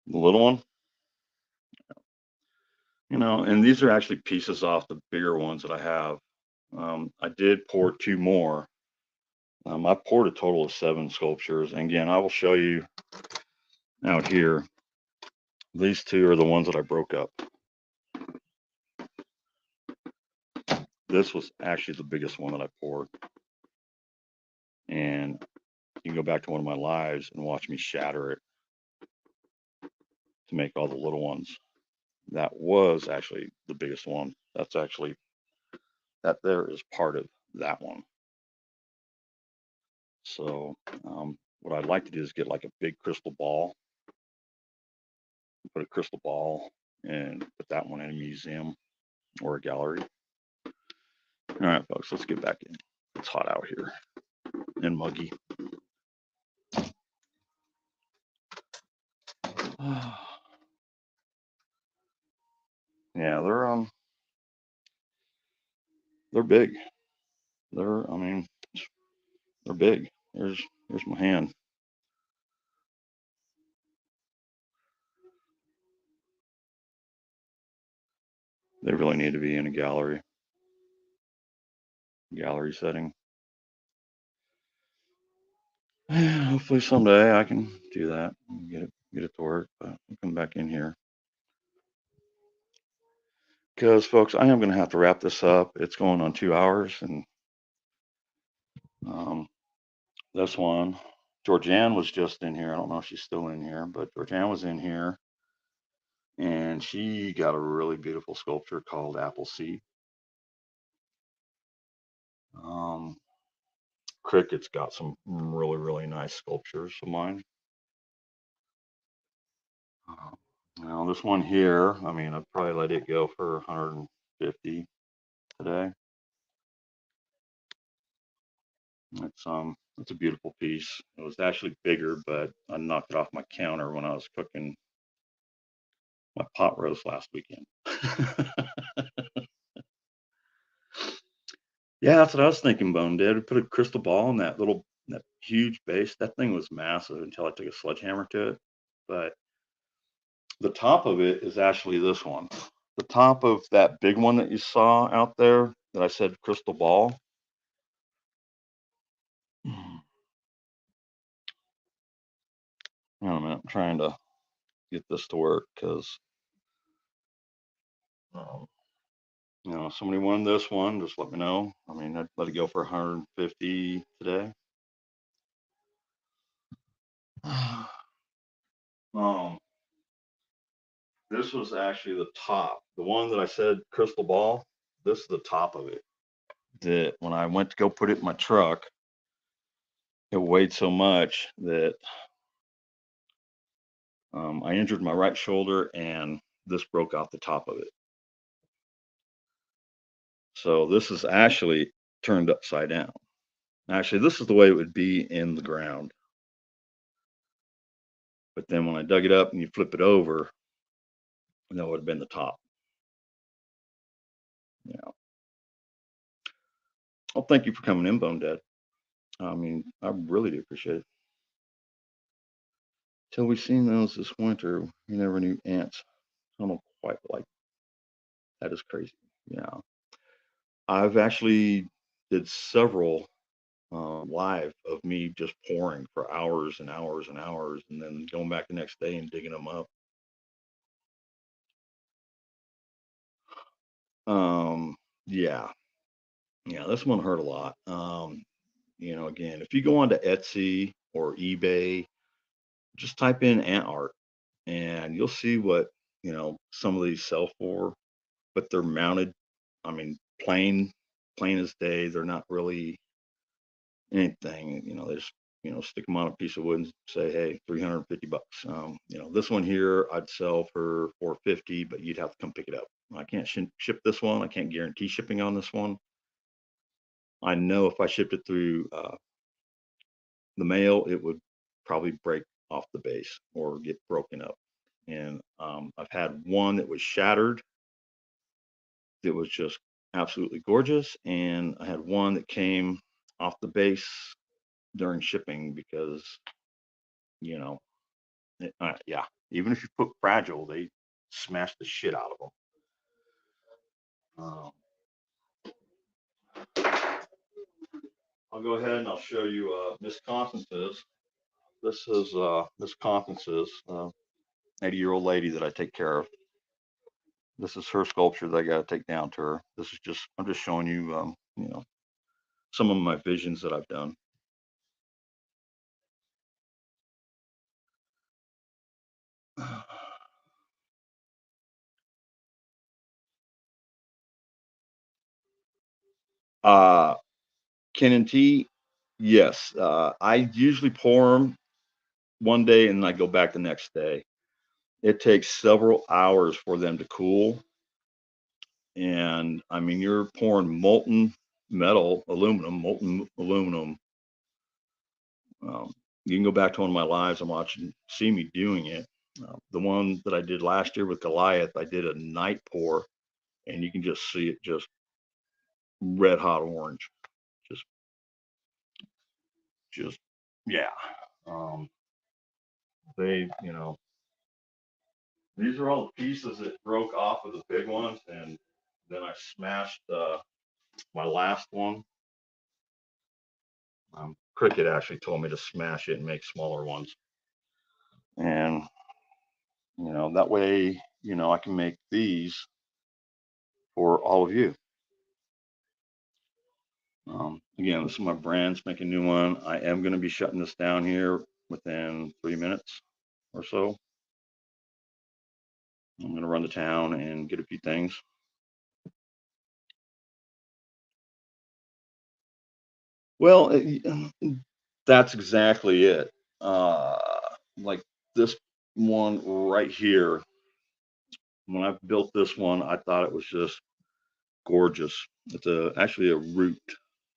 The little one, and these are actually pieces off the bigger ones that I have. I did pour two more. I poured a total of 7 sculptures. And again, I will show you out here. These two are the ones that I broke up. This was actually the biggest one that I poured. And you can go back to one of my lives and watch me shatter it to make all the little ones. That was actually the biggest one. That there is part of that one. So what I'd like to do is get like a big crystal ball, put a crystal ball and put that one in a museum or a gallery. All right, folks, let's get back in. It's hot out here and muggy. Yeah, they're big. I mean, They're big. Here's my hand. They really need to be in a gallery setting. Hopefully someday I can do that and get it to work. But I'll come back in here because, folks, I am going to have to wrap this up. It's going on 2 hours, and um, this one, Georgianne was just in here. I don't know if she's still in here, but Georgianne was in here, and she got a really beautiful sculpture called Appleseed. Um, Cricket's got some really nice sculptures of mine. Now this one here, I mean, I'd probably let it go for 150 today. It's a beautiful piece. It was actually bigger, but I knocked it off my counter when I was cooking my pot roast last weekend. Yeah, that's what I was thinking, Bone did. We put a crystal ball in that huge base. That thing was massive until I took a sledgehammer to it. But the top of it is actually this one. The top of that big one that you saw out there that I said crystal ball. Wait a minute, I'm trying to get this to work because somebody wanted this one, just let me know. I mean, I'd let it go for 150 today. This was actually the top. The one that I said crystal ball, this is the top of it. That when I went to go put it in my truck, it weighed so much that I injured my right shoulder and this broke off the top of it. So this is actually turned upside down. Actually, this is the way it would be in the ground. But then when I dug it up and you flip it over, that would have been the top. Yeah. Well, thank you for coming in, Bone Dad. I mean, I really do appreciate it. Till we seen those this winter, we never knew ants. I don't quite like that. Is crazy. Yeah. I've actually did several live of me just pouring for hours and hours and hours, and then going back the next day and digging them up. Yeah, this one hurt a lot. Again, if you go onto Etsy or eBay, just type in ant art, and you'll see what some of these sell for. But they're mounted. I mean, plain as day. They're not really anything. They just stick them on a piece of wood and say, hey, $350. This one here I'd sell for $450, but you'd have to come pick it up. I can't ship this one. I can't guarantee shipping on this one. I know if I shipped it through the mail, it would probably break off the base or get broken up. And I've had one that was shattered. That was just absolutely gorgeous. And I had one that came off the base during shipping because, yeah, even if you put fragile, they smash the shit out of them. I'll go ahead and I'll show you Miss Constance's. This is Miss Constance's 80-year-old lady that I take care of. This is her sculpture that I got to take down to her. This is I'm just showing you, some of my visions that I've done. Ken T, yes. I usually pour them one day and I go back the next day. It takes several hours for them to cool. And I mean, you're pouring molten aluminum. You can go back to one of my lives and see me doing it. The one that I did last year with Goliath, I did a night pour, and you can just see it just red hot orange. Just just, yeah. They, these are all the pieces that broke off of the big ones, and then I smashed my last one. Cricket actually told me to smash it and make smaller ones, and that way, I can make these for all of you. Again, this is my brands, make a new one. I am going to be shutting this down here within 3 minutes or so. I'm going to run to town and get a few things. Well, that's exactly it. Like this one right here, when I built this one, I thought it was just gorgeous. It's actually a root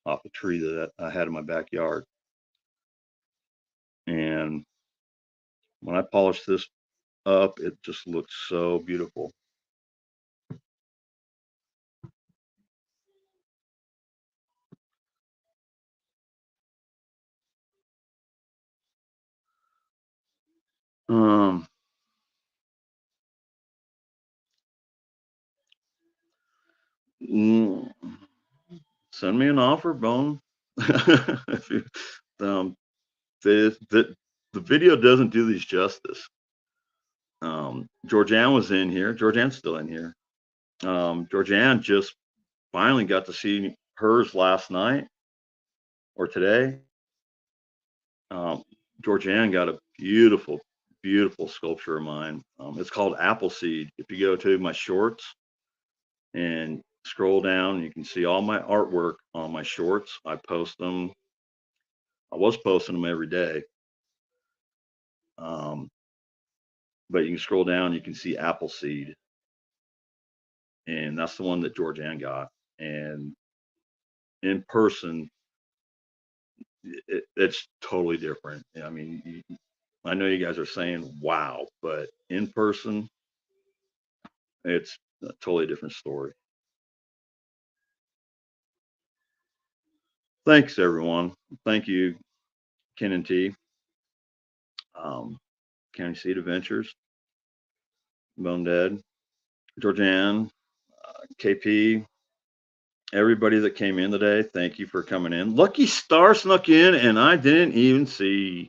off a tree that I had in my backyard. And when I polished this up, it just looks so beautiful. Mm, Send me an offer, Bone. If you, the video doesn't do these justice. Georgianne was in here. Georgianne's still in here. Georgianne just finally got to see hers last night or today. Georgianne got a beautiful, beautiful sculpture of mine. It's called Appleseed. If you go to my shorts and scroll down, you can see all my artwork on my shorts. I post them. I was posting them every day. But you can scroll down, you can see Appleseed. And that's the one that Georgianne got. And in person, it's totally different. I mean, I know you guys are saying, wow, but in person, it's a totally different story. Thanks, everyone. Thank you, Ken and T, County Seat Adventures, Bone Dead, Georgianne, KP, everybody that came in today. Thank you for coming in. Lucky Star snuck in and I didn't even see.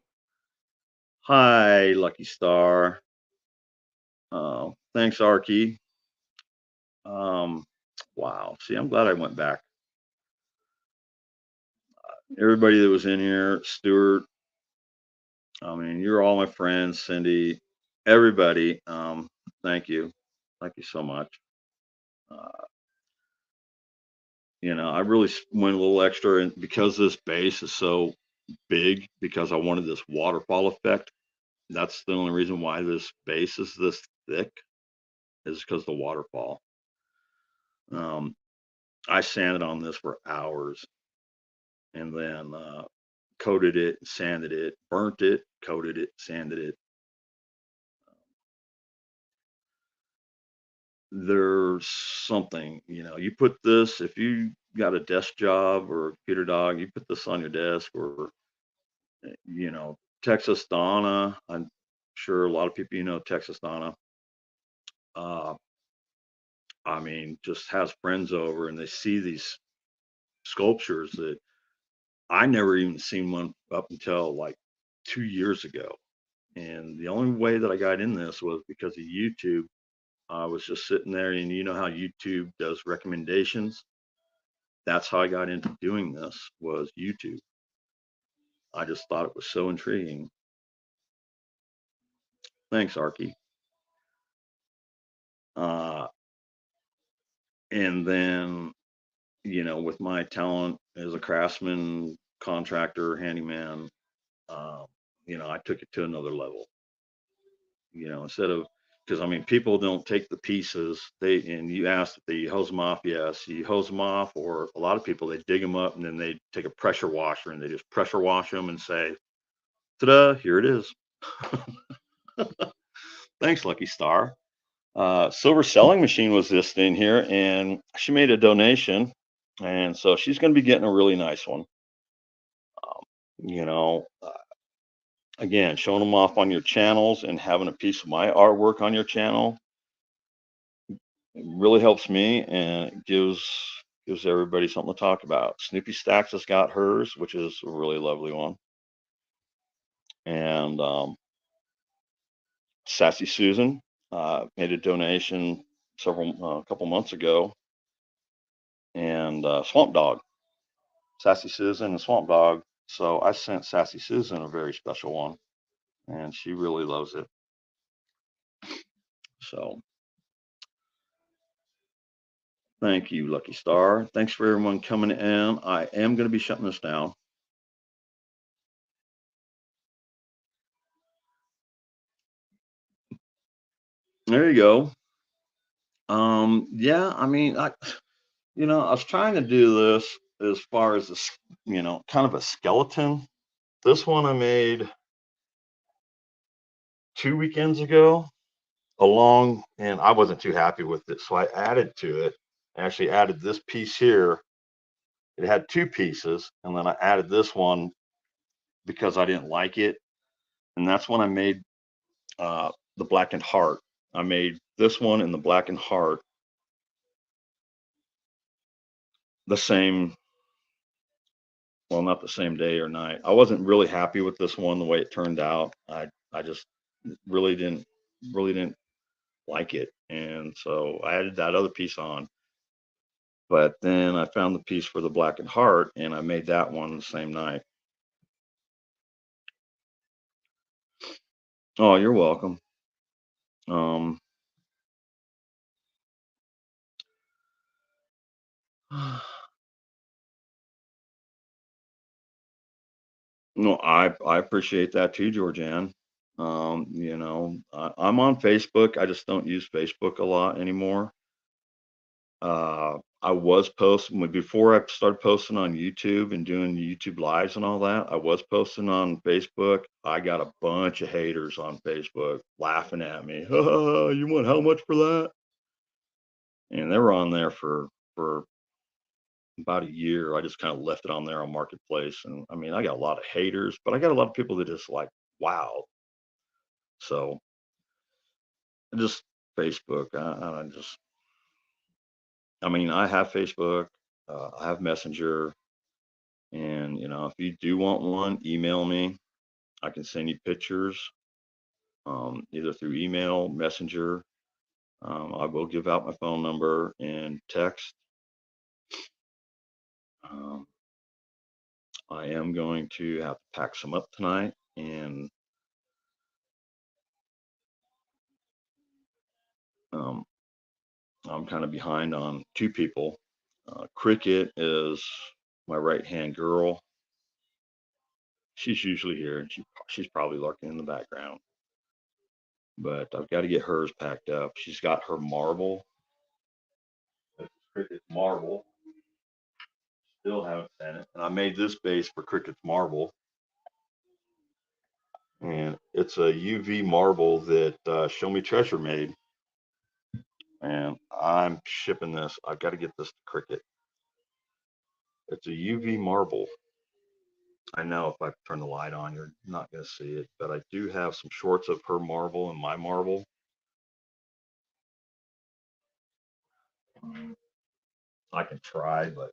Hi, Lucky Star. Thanks, Arky. Wow. See, I'm glad I went back. Everybody that was in here, Stuart. I mean, you're all my friends, Cindy, everybody. Thank you. Thank you so much. I really went a little extra, and because this base is so big, because I wanted this waterfall effect. That's the only reason why this base is this thick, is because the waterfall. I sanded on this for hours, and then coated it, sanded it, burnt it, coated it, sanded it. There's something, you put this, if you got a desk job or a computer dog, you put this on your desk, or, Texas Donna. I'm sure a lot of people, Texas Donna. I mean, just has friends over and they see these sculptures that I never even seen one up until like 2 years ago. And the only way that I got in this was because of YouTube. I was just sitting there, and you know how YouTube does recommendations. That's how I got into doing this, was YouTube. I just thought it was so intriguing. Thanks, Arky. And then, with my talent as a craftsman, contractor, handyman, I took it to another level. Instead of, because I mean, people don't take the pieces. And you asked if they hose them off. Yes, you hose them off, or a lot of people, they dig them up and then they take a pressure washer and they just pressure wash them and say, "Ta-da! Here it is." Thanks, Lucky Star. Silver Selling Machine was this in here, and she made a donation, and so she's going to be getting a really nice one. you know, again, showing them off on your channels and having a piece of my artwork on your channel really helps me, and it gives everybody something to talk about. Snoopy Stacks has got hers, which is a really lovely one. And Sassy Susan made a donation a couple months ago, and Swamp Dog, Sassy Susan and Swamp Dog. So I sent Sassy Susan a very special one, and she really loves it. So thank you, Lucky Star. Thanks for everyone coming in. I am going to be shutting this down. There you go. Yeah, I mean, I was trying to do this as far as this, kind of a skeleton. This one I made 2 weekends ago and I wasn't too happy with it. So I added to it. I actually added this piece here. It had 2 pieces, and then I added this one because I didn't like it. And that's when I made the blackened heart. I made this one and the blackened heart the same, well, not the same day or night. I wasn't really happy with this one, the way it turned out. I just really didn't like it. And so I added that other piece on. But then I found the piece for the blackened heart, and I made that one the same night. Oh, you're welcome. No, I appreciate that too, Georgianne. I'm on Facebook. I just don't use Facebook a lot anymore. I was posting before I started posting on YouTube and doing YouTube lives and all that. I was posting on Facebook. I got a bunch of haters on Facebook laughing at me. Oh, you want how much for that? And they were on there for about a year. I just kind of left it on there on Marketplace. And I mean, I got a lot of haters, but I got a lot of people that just like, wow. So just Facebook. I mean, I have Facebook, I have Messenger, and if you do want one, email me. I can send you pictures, either through email, Messenger. I will give out my phone number and text. Um, I am going to have to pack some up tonight, and I'm kind of behind on 2 people. Cricket is my right-hand girl. She's usually here, and she's probably lurking in the background. But I've got to get hers packed up. She's got her marble. Cricket's marble. Still haven't sent it. And I made this base for Cricket's marble. And it's a UV marble that Show Me Treasure made. And I'm shipping this. I've got to get this to Cricket. It's a UV marble. I know if I turn the light on, you're not going to see it, but I do have some shorts of her marble and my marble. I can try, but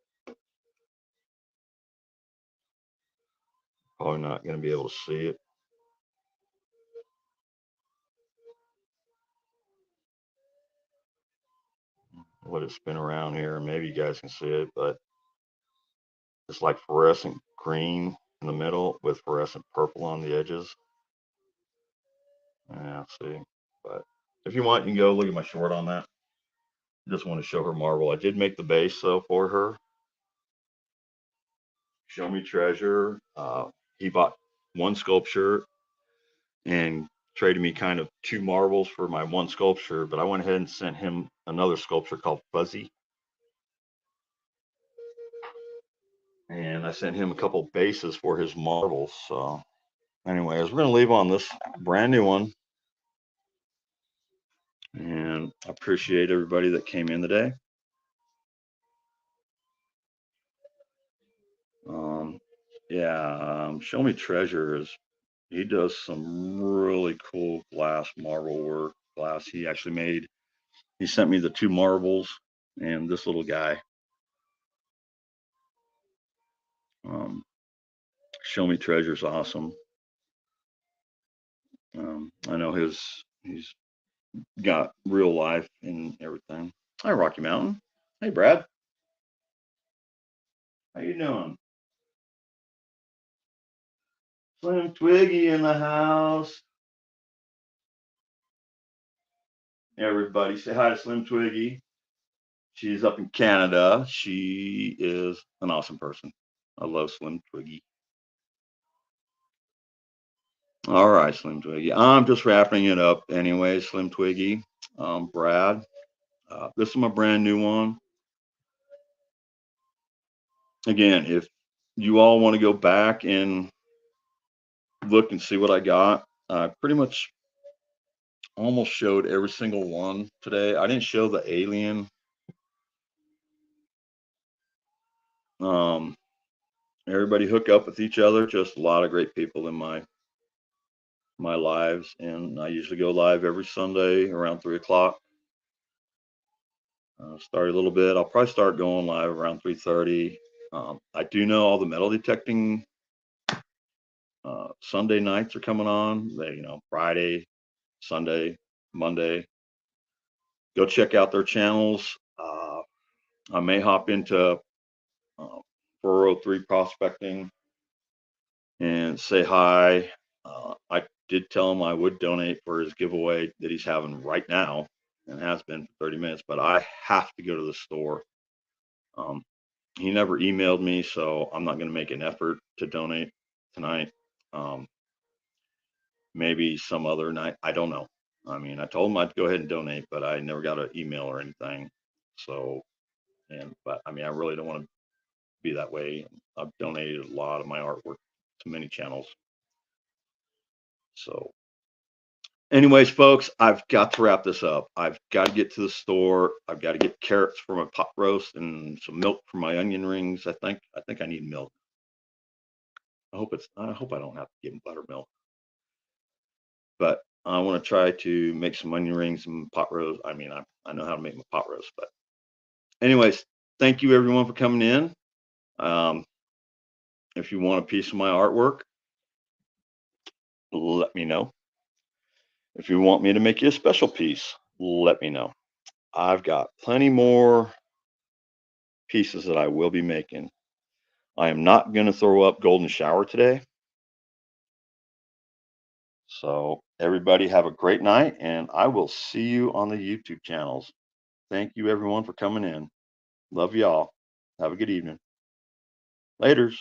probably not going to be able to see it. Let it spin around here. Maybe you guys can see it, but it's like fluorescent green in the middle with fluorescent purple on the edges. Yeah, see. But if you want, you can go look at my short on that. Just want to show her marble. I did make the base though for her. Show Me Treasure. He bought one sculpture and traded me kind of 2 marbles for my one sculpture, but I went ahead and sent him another sculpture called Fuzzy. And I sent him a couple bases for his marbles. So anyways, we're going to leave on this brand new one. And I appreciate everybody that came in today. Yeah, Show Me Treasure he does some really cool glass marble work. Glass he actually made. He sent me the two marbles and this little guy. Um, Show Me Treasure's awesome. I know he's got real life and everything. Hi, Rocky Mountain. Hey, Brad. How you doing? Slim Twiggy in the house. Everybody say hi to Slim Twiggy. She's up in Canada. She is an awesome person. I love Slim Twiggy. All right, Slim Twiggy. I'm just wrapping it up anyway, Slim Twiggy. Brad, this is my brand new one. Again, if you all want to go back and look and see what I got, I pretty much almost showed every single one today. I didn't show the alien. Um, Everybody hook up with each other. Just a lot of great people in my lives, and I usually go live every Sunday around 3 o'clock. Start a little bit. I'll probably start going live around 3:30. I do know all the metal detecting Sunday nights are coming on. Friday, Sunday, Monday. Go check out their channels. I may hop into uh, 403 prospecting and say hi. I did tell him I would donate for his giveaway that he's having right now and has been for 30 minutes, but I have to go to the store. Um, he never emailed me, so I'm not going to make an effort to donate tonight. Um, Maybe some other night. I don't know. I mean, I told him I'd go ahead and donate, but I never got an email or anything. So, but I mean, I really don't want to be that way. I've donated a lot of my artwork to many channels. So, anyways, folks, I've got to wrap this up. I've got to get to the store. I've got to get carrots for my pot roast and some milk for my onion rings. I think I need milk. I hope I don't have to give them buttermilk. But I want to try to make some onion rings and pot roast. I mean, I know how to make my pot roast, but anyways, thank you everyone for coming in. Um, if you want a piece of my artwork, let me know. If you want me to make you a special piece, let me know. I've got plenty more pieces that I will be making. I am not going to throw up Golden Shower today. So everybody have a great night, and I will see you on the YouTube channels. Thank you everyone for coming in. Love y'all. Have a good evening. Laters.